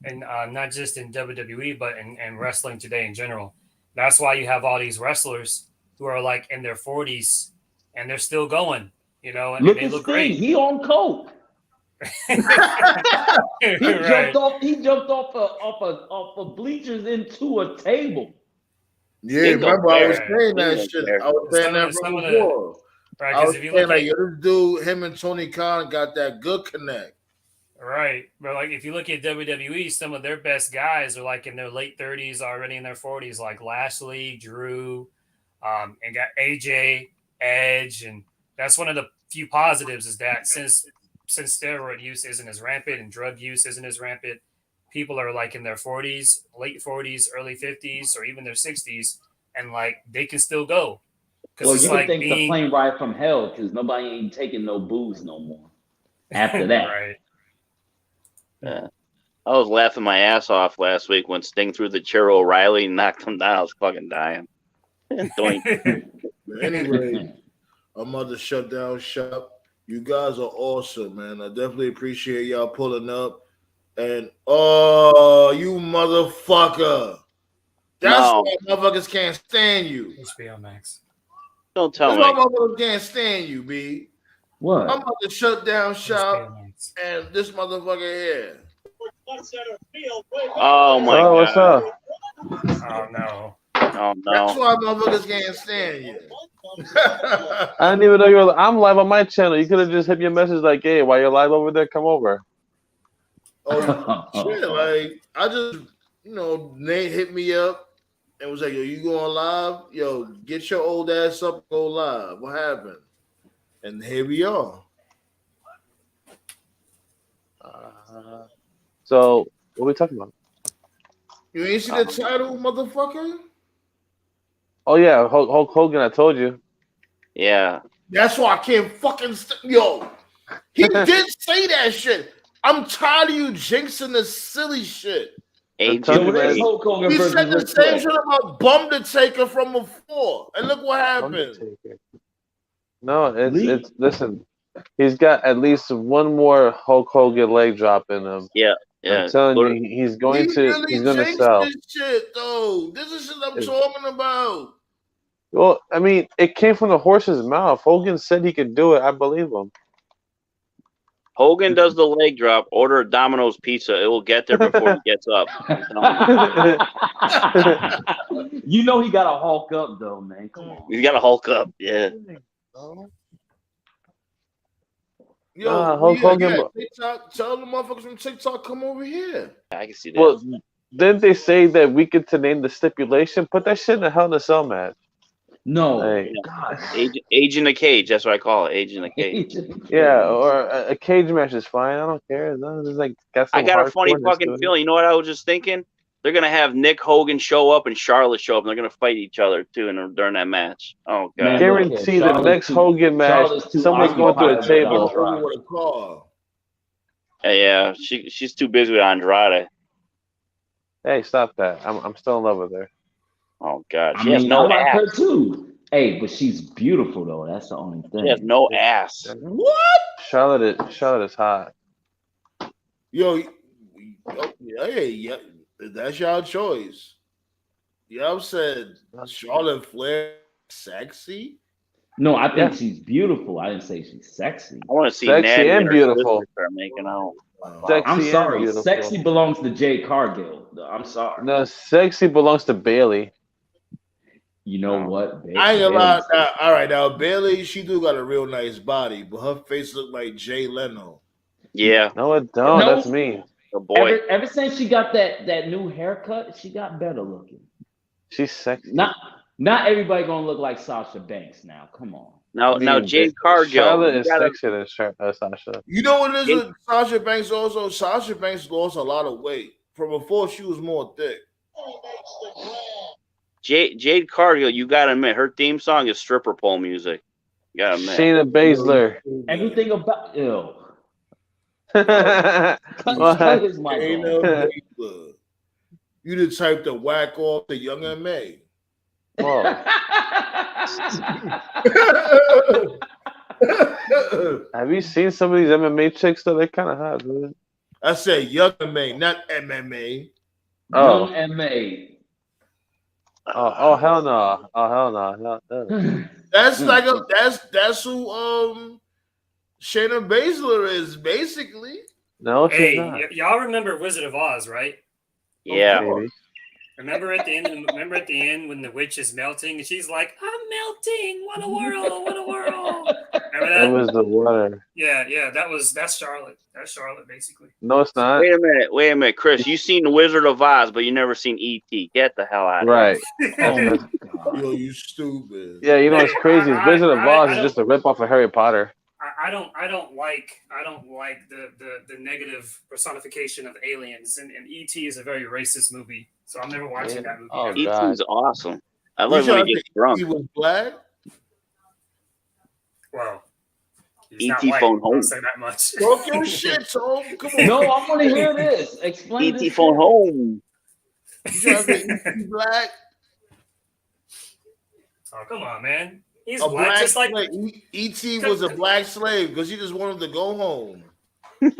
and not just in WWE, but in wrestling today in general, that's why you have all these wrestlers who are in their 40s and they're still going, and they look great. He on coke. He jumped off of bleachers into a table. Yeah, remember I was saying that shit. I was saying that from before. Right, I was if you saying look this dude, him and Tony Khan got that good connect. Right, but if you look at WWE, some of their best guys are in their late 30s, already in their 40s, like Lashley, Drew, and got AJ, Edge, and that's one of the few positives is that since steroid use isn't as rampant and drug use isn't as rampant, people are in their 40s, late 40s, early 50s, or even their 60s, and they can still go. Well, you would think the plane ride from hell because nobody ain't taking no booze no more after that. Right. Yeah. I was laughing my ass off last week when Sting threw the chair O'Reilly and knocked him down. I was fucking dying. Anyway, I'm about to shut down shop. You guys are awesome, man. I definitely appreciate y'all pulling up. And you motherfucker. That's why motherfuckers can't stand you. HBO Max. Don't tell me. That's why motherfuckers can't stand you, B. What? I'm about to shut down shop and this motherfucker here. Oh my God. What's up? Oh no. Oh That's no. why motherfuckers can't stand you. I didn't even know you were. I'm live on my channel. You could have just hit me a message like, "Hey, while you're live over there, come over." Oh shit! Like I just, Nate hit me up and was like, "Yo, you going live? Yo, get your old ass up, and go live. What happened?" And here we are. So, what are we talking about? You ain't see the title, motherfucker? Oh yeah, Hulk Hogan. I told you. Yeah. That's why I can't fucking yo. He did say that shit. I'm tired of you jinxing the silly shit. Agent So Where's Ray. Hulk Hogan He versus said the Ric same Flair? shit about Bum the Taker from before, and look what happened. No, Lee? it's listen. He's got at least one more Hulk Hogan leg drop in him. Yeah. Yeah. I'm telling you, he's going to Jinxed sell. this shit though. This is shit I'm talking about. Well, I mean, it came from the horse's mouth. Hogan said he could do it. I believe him. Hogan does the leg drop. Order a Domino's pizza. It will get there before he gets up. You know he got to Hulk up though, man. Come on. He's got to Hulk up. Yeah. Yo, Hulk Hogan. TikTok, tell the motherfuckers from TikTok come over here. I can see that. Well, didn't they say that we get to name the stipulation? Put that shit in a Hell in a Cell match. No. Hey. God. Age in the cage. That's what I call it. Age in the cage. Yeah, or a cage match is fine. I don't care. It's like I got a funny fucking feeling. You know what I was just thinking? They're gonna have Nick Hogan show up and Charlotte show up, and they're gonna fight each other too during that match. Oh god! Man, Guarantee the next Hogan match, someone's going through a table. Yeah, she's too busy with Andrade. Hey, stop that! I'm still in love with her. Oh god, I like her too. Hey, but she's beautiful though. That's the only thing. She has no ass. What? Charlotte is hot. Yo, yeah, that's y'all choice. Y'all said Charlotte Flair sexy. No, I think she's beautiful. I didn't say she's sexy. I want to see sexy Natty and beautiful. Start making out. I'm sorry, sexy belongs to Jade Cargill. I'm sorry. No, sexy belongs to Bailey. You know what? I ain't gonna lie. All right, now Bailey, she do got a real nice body, but her face look like Jay Leno. Yeah. No, it don't. No. That's me. The boy. Ever since she got that new haircut, she got better looking. She's sexy. Not everybody gonna look like Sasha Banks now. Come on. Now Jade Cargill. Charlotte is sexier than Sasha. You know what it is with Sasha Banks also? Sasha Banks lost a lot of weight. From before, she was more thick. Jade Cargill, you gotta admit, her theme song is stripper pole music. You gotta admit. Shayna Baszler. Everything about Shayna Baszler. You the type to whack off the young M.A. Whoa. Have you seen some of these MMA chicks though? They're kind of hot, dude. I said young M.A., not MMA. Young M.A. Oh hell no! Oh hell no! That's like that's who Shayna Baszler is basically. No, she's Hey, not. y'all remember Wizard of Oz, right? Yeah. Maybe. Remember at the end when the witch is melting and she's like, "I'm melting! What a world! What a world!" Remember that? That was the water. Yeah. That's Charlotte. That's Charlotte, basically. No, it's not. Wait a minute, Chris. You seen the Wizard of Oz, but you never seen E.T. Get the hell out of Right. Yo, you stupid. Yeah, you know what's crazy? Wizard of Oz is just a rip off of Harry Potter. I don't like the negative personification of aliens, and E.T. is a very racist movie, so I'm never watching that movie. Oh, E.T. God. is awesome. I love when he gets drunk. He was black. Well, he's not E.T. white, phone home. I'll say that much. Talk your shit, Tom. Come on. No, I want to hear this. Explain E.T. this phone shit. home. You trying to say E.T. black? Oh, come on, man. He's A black, just like slave. E.T. was a black slave because he just wanted to go home. E.T.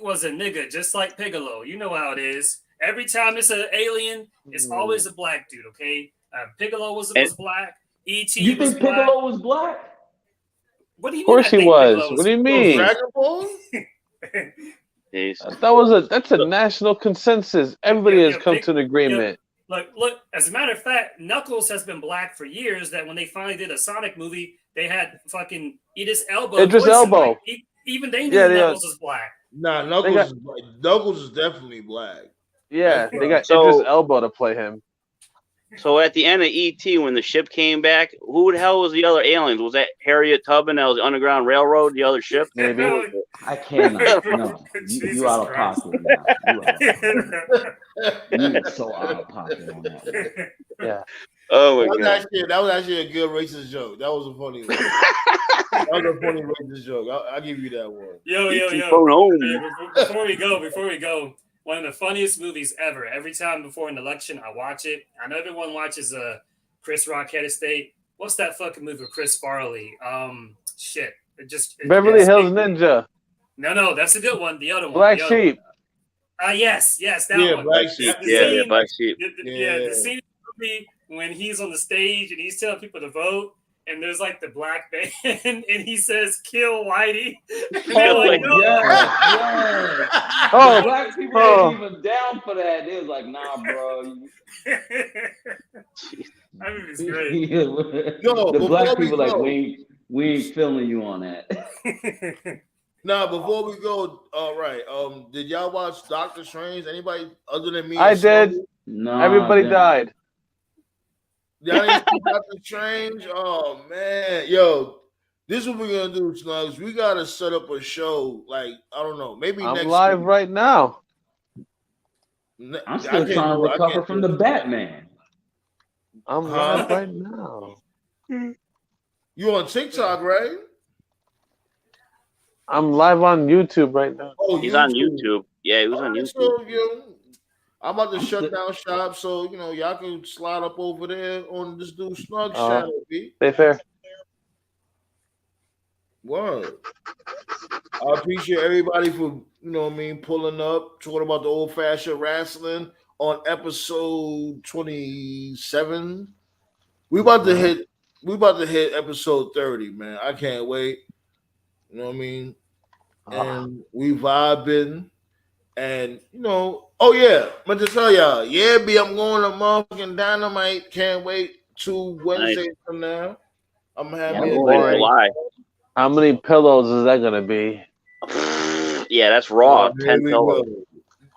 was a nigga, just like Piccolo. You know how it is. Every time it's an alien, it's always a black dude. Okay, Piccolo was black. E.T. You was think black. Piccolo was black? What do you Of mean? course he was. What do you mean? Dragon Ball? That's a national consensus. Everybody has come to an agreement. Look. As a matter of fact, Knuckles has been black for years. That when they finally did a Sonic movie, they had fucking Idris Elba. Like, even they knew Knuckles was black. Nah, Knuckles is definitely black. Yeah, they got Idris Elba to play him. So at the end of E.T., when the ship came back, who the hell was the other aliens? Was that Harriet Tubman? That was the Underground Railroad, the other ship? Maybe. I cannot. No, you out of pocket now. You are so out of pocket on that. Yeah. Oh my god. That was actually a good racist joke. That was a funny one. That was a funny racist joke. I'll give you that one. Yo. Before we go. One of the funniest movies ever. Every time before an election, I watch it. I know everyone watches Chris Rock Head of State. What's that fucking movie with Chris Farley? Beverly Hills Ninja. No, that's a good one. The other one. Black Sheep. Yes, that one. Black Sheep. Black Sheep. The scene in the movie when he's on the stage and he's telling people to vote. And there's like the black band, and he says, "Kill Whitey." Oh, like, no. Yeah. Oh, black people ain't even down for that. They was like, "Nah, bro." That movie's great. The black people like, we ain't feeling you on that. Now, before we go, all right. Did y'all watch Doctor Strange? Anybody other than me? I did. No, everybody died. Y'all didn't see Doctor Strange? Oh man, yo, this is what we're gonna do, Snugs. We gotta set up a show. Like I don't know, maybe I'm next live week. right now. I'm still trying to recover from the Batman. I'm live right now. You on TikTok, right? I'm live on YouTube right now. Oh, he's on YouTube. Yeah, he was on YouTube. So, I'm about to shut down shop, so y'all can slide up over there on this dude Snug Shadow. Stay fair. Word. I appreciate everybody for pulling up, talking about the old fashioned wrestling on episode 27. We about to hit episode 30, man. I can't wait. You know what I mean? And we vibing. And oh yeah, but to tell y'all, I'm going to motherfucking Dynamite. Can't wait 2 Wednesdays from now. I'm happy. July. How many pillows is that gonna be? Yeah, that's Raw. 10 pillows.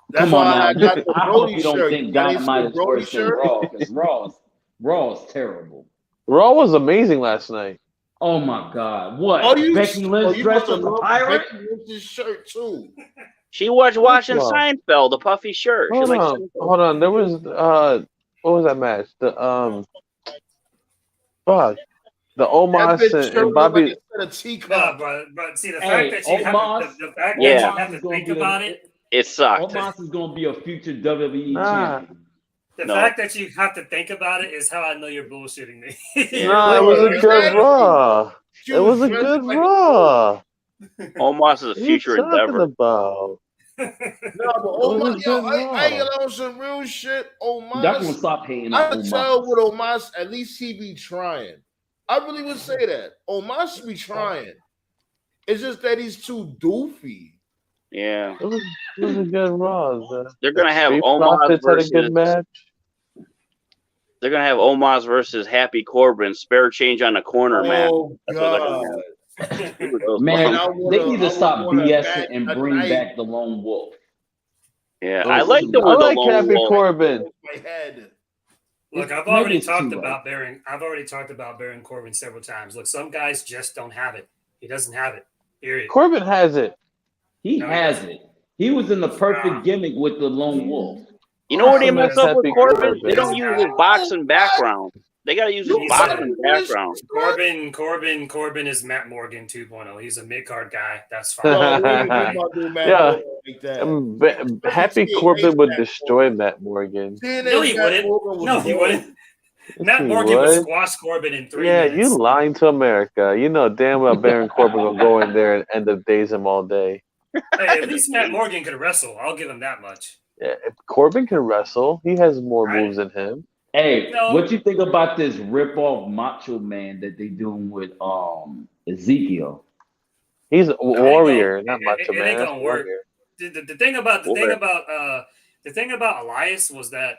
That's why I got the I hope Brody you don't shirt. think Dynamite is worse than Raw, because Raw is terrible. Raw was amazing last night. Oh my God! What? Becky Lynch you dressed as a pirate? Becky Lynch's shirt too. She was watching Seinfeld, the puffy shirt. Hold on. There was what was that match? The Omos and Bobby. But see the fact that you have to think about it. It sucked. Omos is gonna be a future WWE champion. The fact that you have to think about it is how I know you're bullshitting me. No, it was a good Raw. It was a good Raw. Omos is a future endeavor. No, but Omos, I ain't on some real shit. Omos, y'all gonna stop hating I on can Omos. tell with Omos, at least he be trying. I really would say that. Omos be trying. It's just that he's too doofy. Yeah. It was a good Raw. They're gonna have Omos versus. Had a good match. They're gonna have Omos versus Happy Corbin, spare change on the corner match. That's God. Man, they need to stop BSing and bring back the Lone Wolf. Yeah, I like the Happy Corbin. Look, I've already talked about Baron Corbin several times. Look, some guys just don't have it. He doesn't have it. Period. Corbin has it. He has it. He was in the perfect gimmick with the Lone Wolf. You know what they mess up with Corbin? They don't use his boxing background. They got to use his boxing background. Corbin is Matt Morgan 2.0. He's a mid-card guy. That's fine. Happy Corbin would destroy Matt Morgan. No, he wouldn't. Matt Morgan would squash Corbin in 3 minutes. Yeah, you lying to America. You know damn well Baron Corbin will go in there and end up daze him all day. Hey, at least Matt Morgan could wrestle. I'll give him that much. Yeah, if Corbin can wrestle, he has more moves than him. Hey, what you think about this rip-off Macho Man that they doing with Ezekiel? He's a warrior, not Macho Man. It ain't gonna work. the thing about Elias was that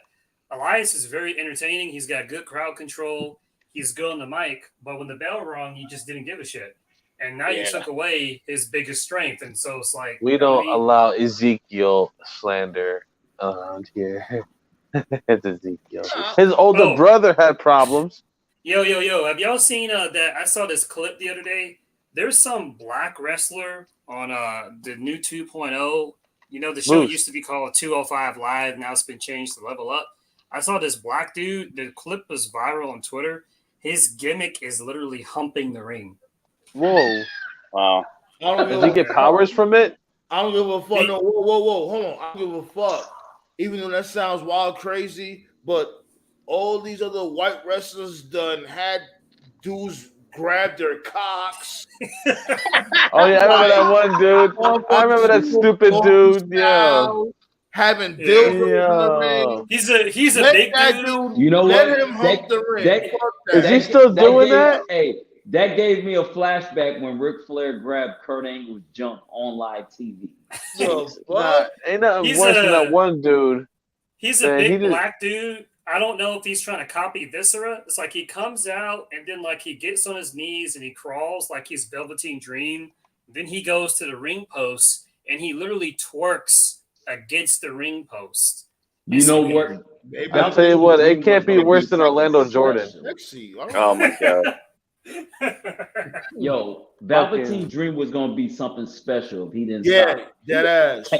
Elias is very entertaining. He's got good crowd control. He's good on the mic, but when the bell rung, he just didn't give a shit. And now you took away his biggest strength, and so it's like we don't allow Ezekiel slander around here. It's Ezekiel. His older brother had problems. Yo! Have y'all seen that? I saw this clip the other day. There's some black wrestler on the new 2.0. You know, the show used to be called 205 Live. Now it's been changed to Level Up. I saw this black dude. The clip was viral on Twitter. His gimmick is literally humping the ring. Whoa. Wow. Does he get powers from it? I don't give a fuck. No, whoa. Hold on. I don't give a fuck. Even though that sounds wild, crazy, but all these other white wrestlers done had dudes grab their cocks. Oh yeah, I remember that one dude. I remember that stupid dude. Yeah. Having dildos in the ring. He's a big dude. You know Let what? him hump the ring. Is he still doing that? Hey, that gave me a flashback when Ric Flair grabbed Kurt Angle's junk on live TV. Ain't nothing worse than that one dude. He's a big black dude. I don't know if he's trying to copy Viscera. It's like he comes out and then like he gets on his knees and he crawls like he's Velveteen Dream. Then he goes to the ring post and he literally twerks against the ring post. You know what? I'll tell you what, it can't be worse than Orlando Jordan. Oh my god. Yo, Velveteen Dream was gonna be something special if he didn't. That ass.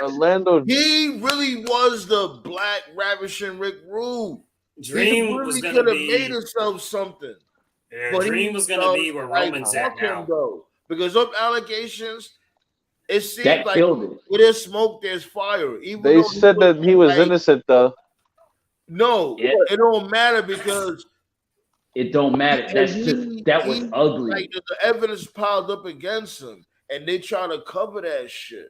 Orlando. He really was the black ravishing Rick Rude. Dream he really was could have made himself something. Yeah, but Dream was gonna be where Roman's at now. Though, because of allegations, it seems that like killed it. where there's smoke, there's fire. Even they said that he was innocent, though. No, it don't matter because. It don't matter. That was ugly. Like the evidence piled up against him, and they try to cover that shit.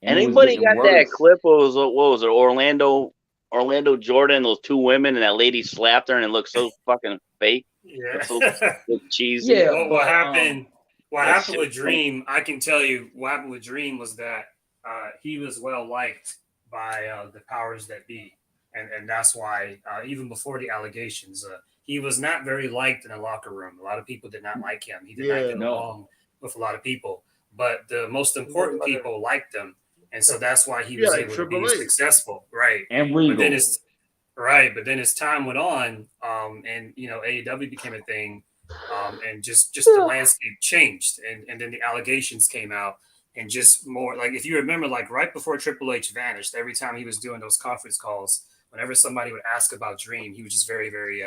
Anybody got that clip? What was it? Orlando Jordan, those two women, and that lady slapped her, and it looked so fucking fake. Yeah, so cheesy. Yeah. Well, what happened? What happened with Dream? I can tell you what happened with Dream was that he was well liked by the powers that be, and that's why even before the allegations. He was not very liked in the locker room. A lot of people did not like him. He did not get along with a lot a people. But the most important people liked him. And so that's why he was able to be successful. Right. And Regal. But then as time went on, and AEW became a thing, and just the landscape changed. And then the allegations came out. And just more like if you remember, like right before Triple H vanished, every time he was doing those conference calls, whenever somebody would ask about Dream, he was just very, very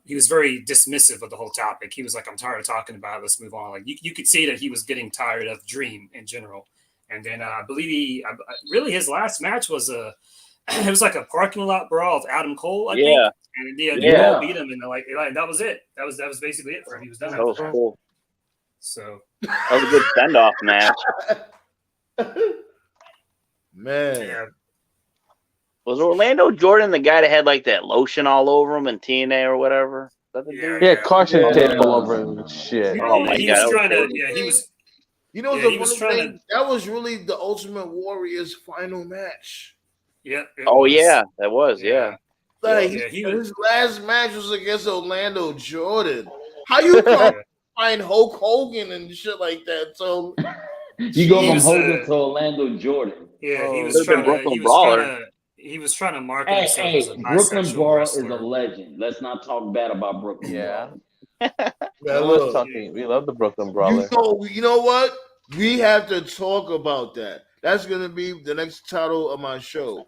he was very dismissive of the whole topic. He was like, I'm tired of talking about it. Let's move on. Like you could see that he was getting tired of Dream in general. And then I believe really his last match was it was like a parking lot brawl with Adam Cole, I think. And Cole beat him, and like that was it. That was basically it for him. He was done. That was cool. So that was a good send-off match. Man. Yeah. Was Orlando Jordan the guy that had like that lotion all over him in TNA or whatever? Yeah, caution tape all over him and shit. Oh my god! He was. You know the one thing that was really the Ultimate Warrior's final match. Yeah. That was. Yeah. Like his last match was against Orlando Jordan. How you find Hulk Hogan and shit like that? So you go from Hogan to Orlando Jordan. Yeah, he was trying to market himself as a Brooklyn Brawler wrestler. is a legend. Let's not talk bad about Brooklyn. Yeah. Brawler. We love the Brooklyn Brawler. You know what? We have to talk about that. That's gonna be the next title of my show.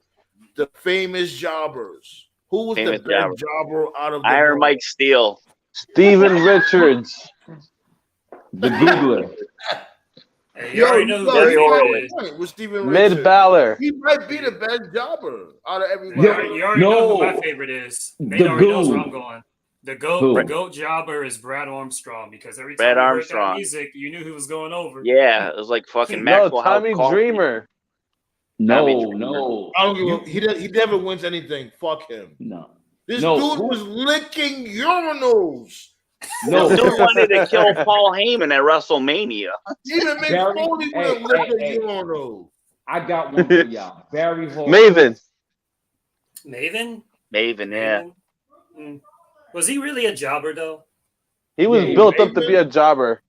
The Famous Jobbers. Who was the best jobber out of the Iron Mike Steele? Steven Richards. The Googler. You already know who with Steven Mid Balor. He might be the best jobber out of everybody. You already know who my favorite is. Nate already knows where I'm going. The GOAT jobber is Brad Armstrong because every time you heard that music, you knew who was going over. Yeah, it was like fucking Maxwell. Tommy Dreamer. No. I don't give he never wins anything. Fuck him. No. This dude was licking urinals No, Dude wanted to kill Paul Heyman at WrestleMania. Even Mick Barry- Foley hey, wouldn't lift a hey. euro. I got one for y'all. Barry Hall. Maven. Maven? Maven, yeah. Mm. Was he really a jobber though? He was Yeah, built up to be a jobber.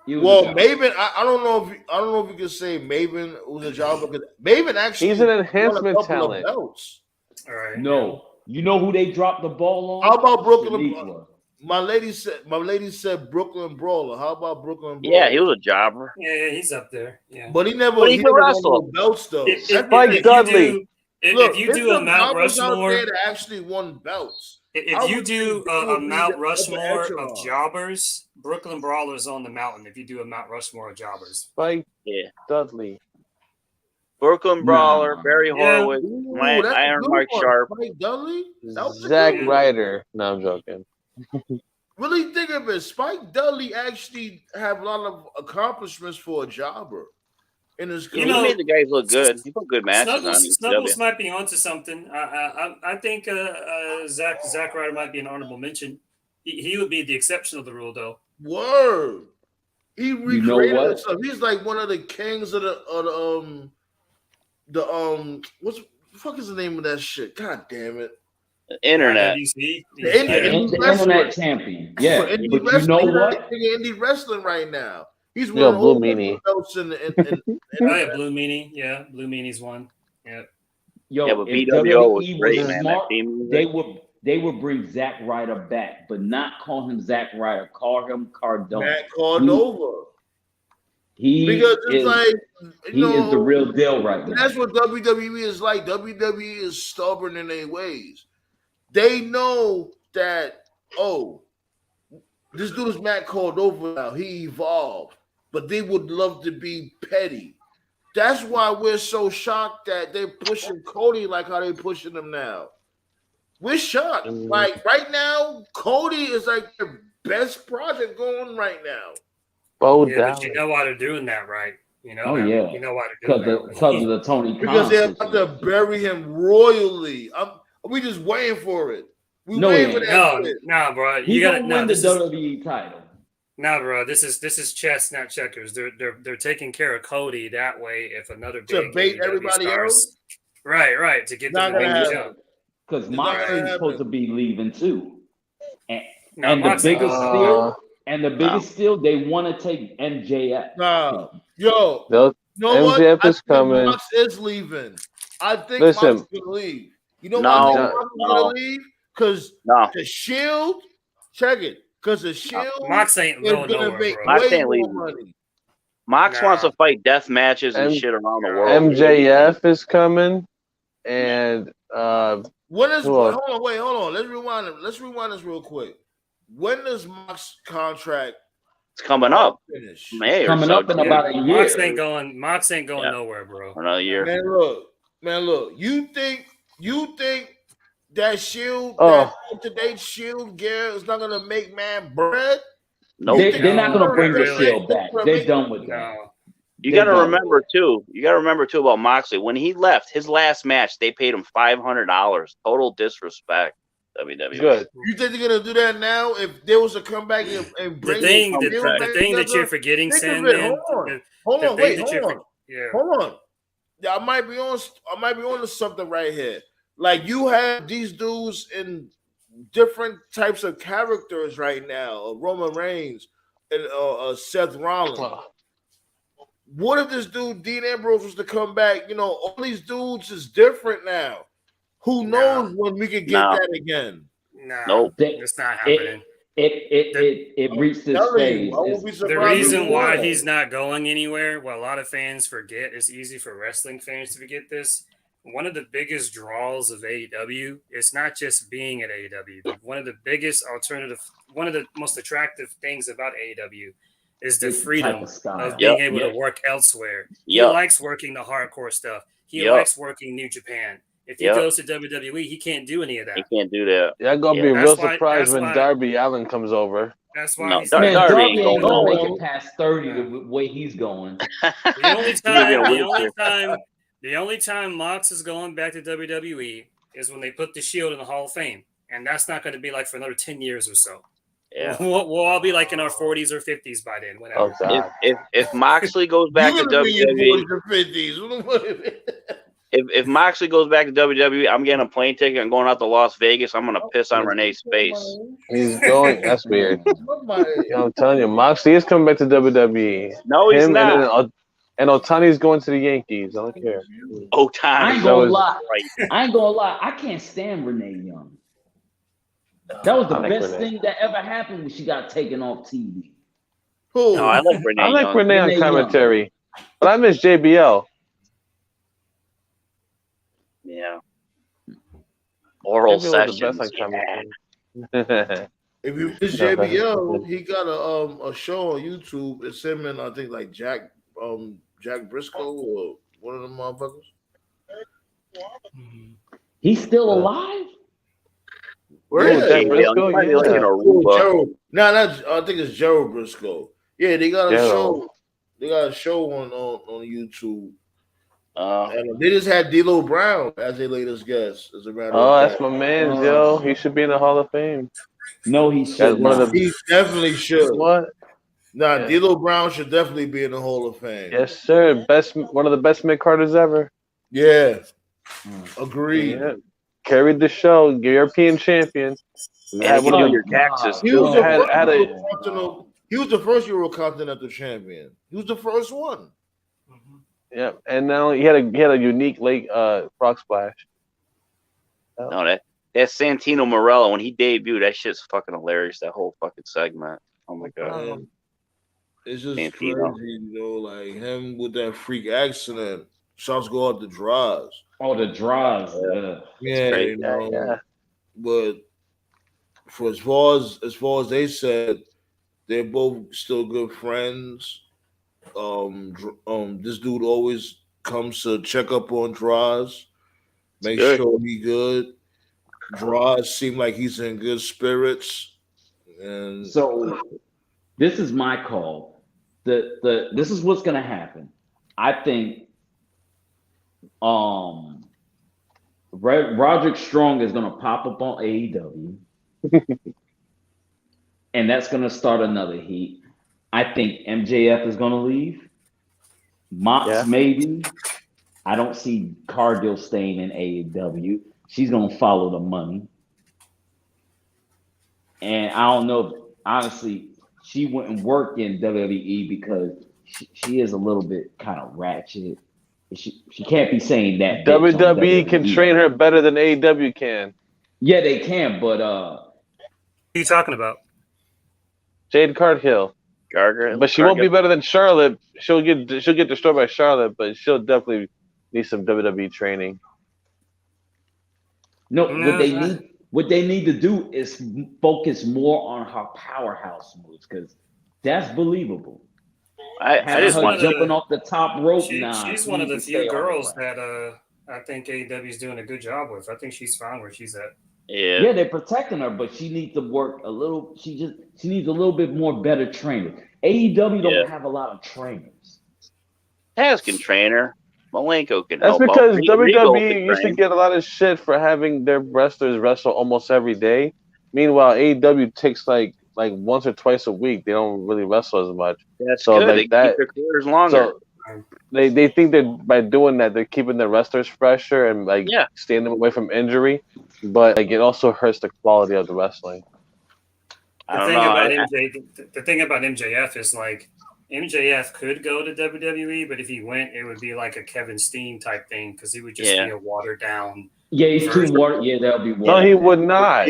He was Well, a jobber. Maven, I don't know if you can say Maven was a job because Maven actually He's an won a enhancement couple talent. of belts. All right. No. You know who they dropped the ball on? How about Brooklyn? Shaniqua. My lady said Brooklyn Brawler. How about Brooklyn Brawler? Yeah, he was a jobber. Yeah, he's up there. Yeah. But he never But he never could won wrestle. no belts though. If, That's Spike the thing. Dudley. If you there's do a some Mount jobbers out Rushmore, there that actually won belts. How if you would do you think a would be Mount the upper Rushmore echelon? of jobbers, Brooklyn Brawler's on the mountain. If you do a Mount Rushmore of jobbers, Spike Yeah. Dudley. Brooklyn Brawler, Nah. Barry Yeah. Horowitz, Ooh, Mike, that's a Iron good Mike one. Sharp. Spike Dudley? That was a Zack good one. Ryder. No, I'm joking. Really think of it. Spike Dudley actually have a lot of accomplishments for a jobber in his He career. You know, made the guys look good. He put good matches on Snuggles ECW. might be onto something. I think Zack Ryder might be an honorable mention. He would be the exception of the rule, though. Word. He know recreated what? himself. He's like one of the kings of the what's the fuck is the name of that shit? God damn it. Internet. IWC. The Yeah. Indie The wrestling. internet champion. Yeah. For indie But you wrestling, know he's what? like indie wrestling right now. He's one Yo, of the Blue old Meanie. belts in Oh, yeah, Blue Meanie. Yeah, Blue Meanie's one. Yeah. Yo, Yeah, but if BWO was WWE great, was man. smart, That theme they music. would bring Zack Ryder back, but not call him Zack Ryder. Call him Cardona. Matt Cardova. He Because it's is like, he is the real deal right and now. that's what WWE is like. WWE is stubborn in their ways. They know that, oh, this dude is Matt Cardova now. He evolved, but they would love to be petty. That's why we're so shocked that they're pushing Cody like how they're pushing him now. We're shocked. Like right now, Cody is like the best project going right now. Bo Yeah, but you Dallas. know why they're doing that, right? You know, Oh, yeah. you know why they're doing that. Because of the Tony Khan Because they're about to situation. bury him royally. We just waiting for it. We No, waiting he for ain't. that No, shit. no, bro. He's You gotta gonna no. win the This is WWE title. no, bro. This is chess, not checkers. They're taking care of Cody that way. If another To big bait AEW everybody stars, else? right, to get Not them to gonna make the happen. jump. Because It's not gonna Moxley's happen. supposed to be leaving too. And, No, and the Moxley- biggest steal, they want to take MJF. Nah. Yo, They'll- you know what? MJF I is think coming. Mox is leaving. I think Listen. Mox is gonna leave. You know No, why I think no, Mox is gonna leave? Because No. the Shield, check it. Because the Shield Mox ain't is going gonna nowhere, make bro. Mox way ain't more leaving. money. Mox Nah. wants to fight death matches and M- shit around the world. MJF is coming, and When is Who else? hold on. Let's rewind it. Let's rewind this real quick. When does Mox contract It's coming up. finish? May or Coming so. up in Yeah, about a year. Mox ain't going Yeah. nowhere, bro. For another year. Man, look. You think that Shield, Oh. that up-to-date Shield gear is not gonna make man bread? Nope. They're not going to bring the really. Shield back. They're done with that. No. You They're got to done. remember too. You got to remember too about Moxley. When he left his last match, they paid him $500. Total disrespect. WWE. good. You think they're gonna do that now? If there was a comeback and The bring thing the Shield back that you're together? forgetting, Think of Sam, it. man. Hold the on, thing wait, that you're hold on. Yeah. Hold on. Yeah, I might be on to something right here. Like you have these dudes in different types of characters right now. Roman Reigns and Seth Rollins. What if this dude Dean Ambrose was to come back? You know, all these dudes is different now. Who knows when we could get that again? Nah, Nope. it's not happening. It reached this phase. The reason why he's not going anywhere, what a lot of fans forget, it's easy for wrestling fans to forget this. One of the biggest draws of AEW, it's not just being at AEW. One of the biggest one of the most attractive things about AEW is the It's the freedom type of style. of being Yep. able to work elsewhere. He Yep. likes working the hardcore stuff. He Yep. likes working New Japan. If he Yep. goes to WWE, he can't do any of that. He can't do that. Yeah, I'm gonna Yeah. be That's real why- surprised that's when why- Darby Allin comes over. That's why No, he's Man, Darby Darby ain't ain't going gonna make nowhere. it past 30 the way he's going. The only time Mox is going back to WWE is when they put the Shield in the Hall of Fame, and that's not going to be like for another 10 years or so. Yeah. We'll all be like in our 40s or 50s by then. Whatever. Oh God. If Moxley goes back to You're gonna be in WWE, 40s or 50s. if Moxley goes back to WWE, I'm getting a plane ticket and going out to Las Vegas. I'm gonna piss on Renee's face. He's going. That's weird. I'm telling you, Moxley is coming back to WWE. No, he's not. And Otani's going to the Yankees. I don't care. Otani. I ain't That gonna was- lie. Right. I ain't gonna lie. I can't stand Renee Young. That was the I like best Renee. thing that ever happened when she got taken off TV. Who? No, I like Renee. I like Young. Renee on Renee Young. commentary, but I miss JBL. Yeah. Oral JBL was the sessions. best on Yeah. commentary. If you miss JBL, he got a show on YouTube. It's him and I think like Jack Briscoe or one of them motherfuckers. He's still alive? Where is Jack JBL? Briscoe? He might be Yeah. like in Oh, Aruba. Gerald. No, I think it's Gerald Briscoe. Yeah, they got a Gerald. show. They got a show on YouTube. Uh, And they just had D'Lo Brown as their latest guest. As a matter Oh, of that's fact. my man, yo. He should be in the Hall of Fame. No, he should one of not. the- He definitely should. What? Nah, Yeah. D'Lo Brown should definitely be in the Hall of Fame. Yes, sir. One of the best mid-carders ever. Yeah. Agreed. Yeah. Carried the show. European champion. and Had he one can of do the- your taxes He was too. the Had- first had a- Eurocontinental. He was the first Eurocontinental champion. He was the first one. Yeah, and now he had a unique late frog splash. No, that Santino Morello when he debuted, that shit's fucking hilarious. That whole fucking segment. Oh my god. And it's just Santino. crazy, like him with that freak accident. Shots go out the draws. Oh, the draws. Yeah, crazy. Yeah. But for as far as they said, they're both still good friends. This dude always comes to check up on Draws, make good. sure he good. Draws seem like he's in good spirits, and So this is my call. This is what's gonna happen. I think Roderick Strong is gonna pop up on AEW. And that's gonna start another heat. I think MJF is gonna leave. Mox Yeah. maybe. I don't see Cargill staying in AEW. She's gonna follow the money. And I don't know if honestly she wouldn't work in WWE because she is a little bit kind of ratchet. She can't be saying that. bitch on WWE can train her better than AEW can. Yeah, they can, but Who are you talking about? Jade Cargill. But she won't be better than Charlotte. She'll get destroyed by Charlotte, but she'll definitely need some WWE training. no, what they need to do is focus more on her powerhouse moves because that's believable. I just her want jumping off the top rope. She's one of the few girls that I think AEW is doing a good job with. I think she's fine where she's at. Yeah, they're protecting her, but she needs to work a little. She needs a little bit more better training. AEW don't have a lot of trainers. Taz can train her. Malenko can That's help out. because Regal WWE can used to train. get a lot of shit for having their wrestlers wrestle almost every day. Meanwhile, AEW takes like once or twice a week. They don't really wrestle as much. That's so good. like They that, keep their careers longer. So they think that by doing that they're keeping their wrestlers fresher and staying them away from injury, but like it also hurts the quality of the wrestling. The thing about MJF is like MJF could go to WWE, but if he went, it would be like a Kevin Steen type thing because he would just be a watered down. Yeah, he's too watered. Yeah, that'll be watered. No, he would not.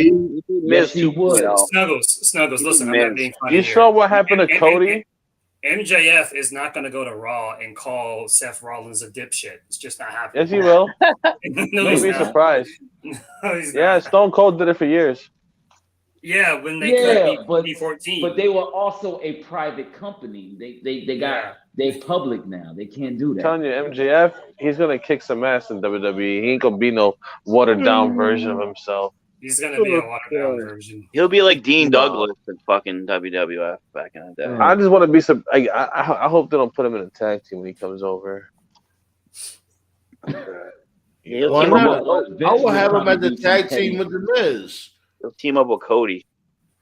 Yes, he would. Snuggles. Listen, I'm not being funny. You saw what happened to Cody? MJF is not going to go to Raw and call Seth Rollins a dipshit. It's just not happening. Yes, he will. No, You'd be surprised. No, yeah, Stone Cold did it for years. Yeah, when they could but be 14. But they were also a private company. They public now. They can't do that. I'm telling you, MJF, he's gonna kick some ass in WWE. He ain't gonna be no watered down version of himself. He's gonna be a watered down version. He'll be like Dean Douglas in fucking WWF back in the day. I just want to be some. I hope they don't put him in a tag team when he comes over. Why not? I will have him at the tag team with the Miz. He'll team up with Cody.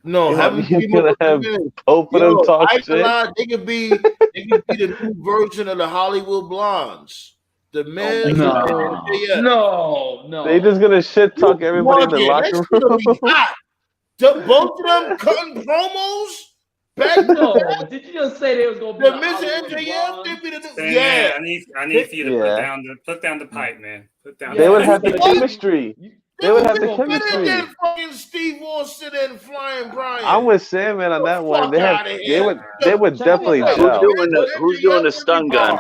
No, having You're gonna have both of them talk shit. They could be the new version of the Hollywood Blondes. The Miz. No. They just gonna shit talk everybody in the locker room. Gonna be hot. Both of them cutting promos. Did you just say they was gonna be the Miz and MJF? They be the new. Man, I need for you to put down the pipe, man. Put down. They would have the chemistry. They would have the chemistry. Than fucking Steve Austin and Flying Brian. I'm with Sandman on that one. They would definitely gel. Who's doing the stun gun?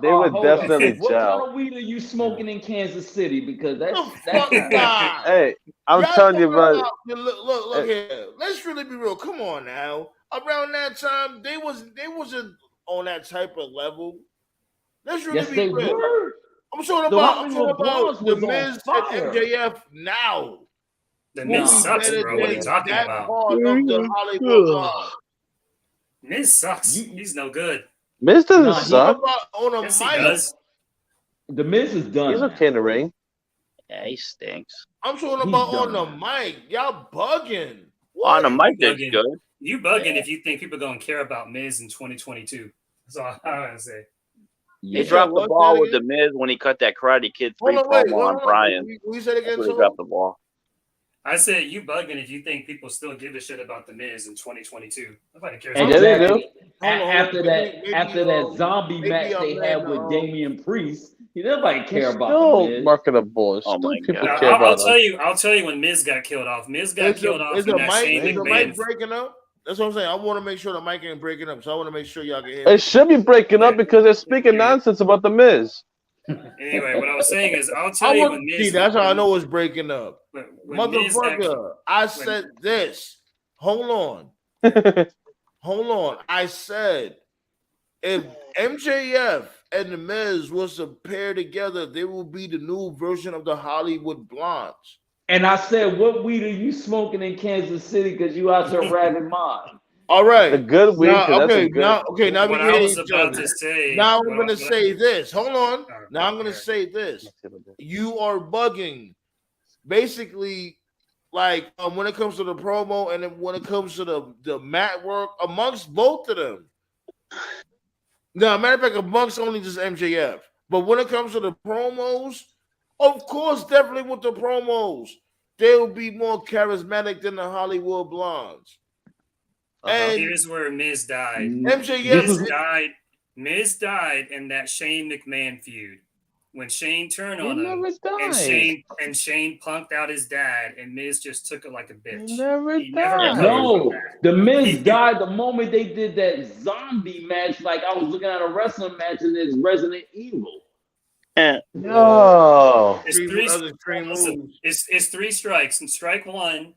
They would definitely gel. What kind of weed are you smoking in Kansas City? Because that's hey, I'm telling you, bro. Look here. Let's really be real. Come on now. Around that time, they wasn't on that type of level. Let's really be real. Were. I'm talking about the Miz and MJF now. The Miz sucks, bro. What are you talking about? Part of the Hollywood Miz sucks. He's no good. Miz doesn't suck. Yes, he does. The Miz is done. He's okay in the ring. Yeah, he stinks. I'm talking about on the mic. Y'all bugging. On the mic, that's good. You bugging if you think people are going to care about Miz in 2022. That's all I want to say. He dropped the ball with the Miz when he cut that Karate Kid 3 promo on Brian. We said again, he dropped the ball. I said you bugging if you think people still give a shit about the Miz in 2022. Nobody cares. Exactly. After that zombie match they had with Damian Priest, nobody care about the Miz. Marketable. Oh my God. I'll tell you when Miz got killed off. Miz got killed off. Is the mic breaking up? That's what I'm saying. I want to make sure the mic ain't breaking up, so I want to make sure y'all can hear me. It should be breaking up because they're speaking nonsense about the Miz. Anyway, what I was saying is, I'll tell you when Miz. See, that's how I know it's breaking up. Motherfucker, I said this. Hold on. I said if MJF and the Miz was to pair together, they will be the new version of the Hollywood Blondes. And I said, what weed are you smoking in Kansas City? Because you out there raving mine. All right. A good weed. Now I'm going to say this. Hold on. Now I'm going to say this. You are bugging. Basically, like when it comes to the promo and then when it comes to the mat work amongst both of them. Now, matter of fact, amongst only just MJF. But when it comes to the promos, of course, definitely with the promos, they will be more charismatic than the Hollywood Blondes. And here's where Miz died. Miz died in that Shane McMahon feud. When Shane turned on him and Shane punked out his dad and Miz just took it like a bitch. The Miz died the moment they did that zombie match. Like I was looking at a wrestling match and it's Resident Evil. No. It's three strikes. And strike one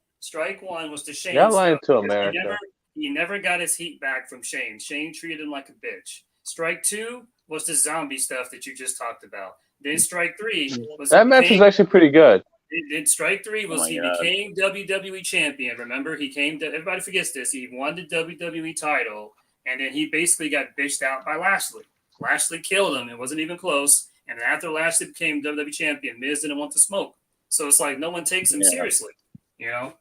was to Shane. Y'all lying to America. He never got his heat back from Shane. Shane treated him like a bitch. Strike two was the zombie stuff that you just talked about. Then strike three was that match was actually pretty good. Then strike three was became WWE champion. Remember, everybody forgets this. He won the WWE title, and then he basically got bitched out by Lashley. Lashley killed him. It wasn't even close. And after Lashley became WWE champion, Miz didn't want to smoke. So it's like no one takes him seriously, you know?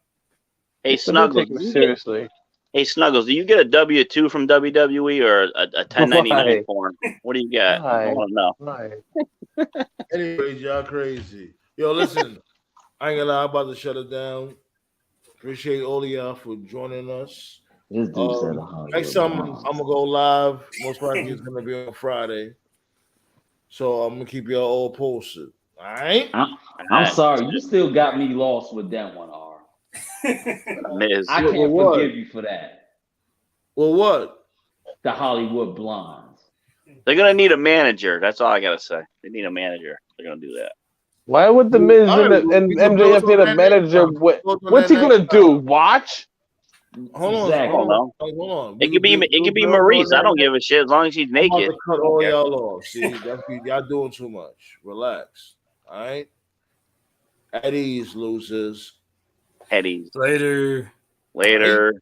Hey, Snuggles. Seriously. Hey, Snuggles, do you get a W-2 from WWE or a 1099 form? What do you got? I want to know. Anyways, y'all crazy. Yo, listen, I ain't gonna lie, I'm about to shut it down. Appreciate all of y'all for joining us. Next time I'm gonna go live. Most likely it's gonna be on Friday. So I'm gonna keep y'all all posted. All right? I'm sorry, you still got me lost with that one, R. Miz. I can't forgive you for that. Well, what? The Hollywood Blondes. They're gonna need a manager. That's all I gotta say. They need a manager. They're gonna do that. Why would the Miz and MJF need a manager? What's he gonna do? Watch? Hold on. It could be Maurice. I don't give a shit as long as she's naked. I'm about to cut all y'all off. See, y'all doing too much. Relax. All right. At ease, losers. At ease. Later. Later.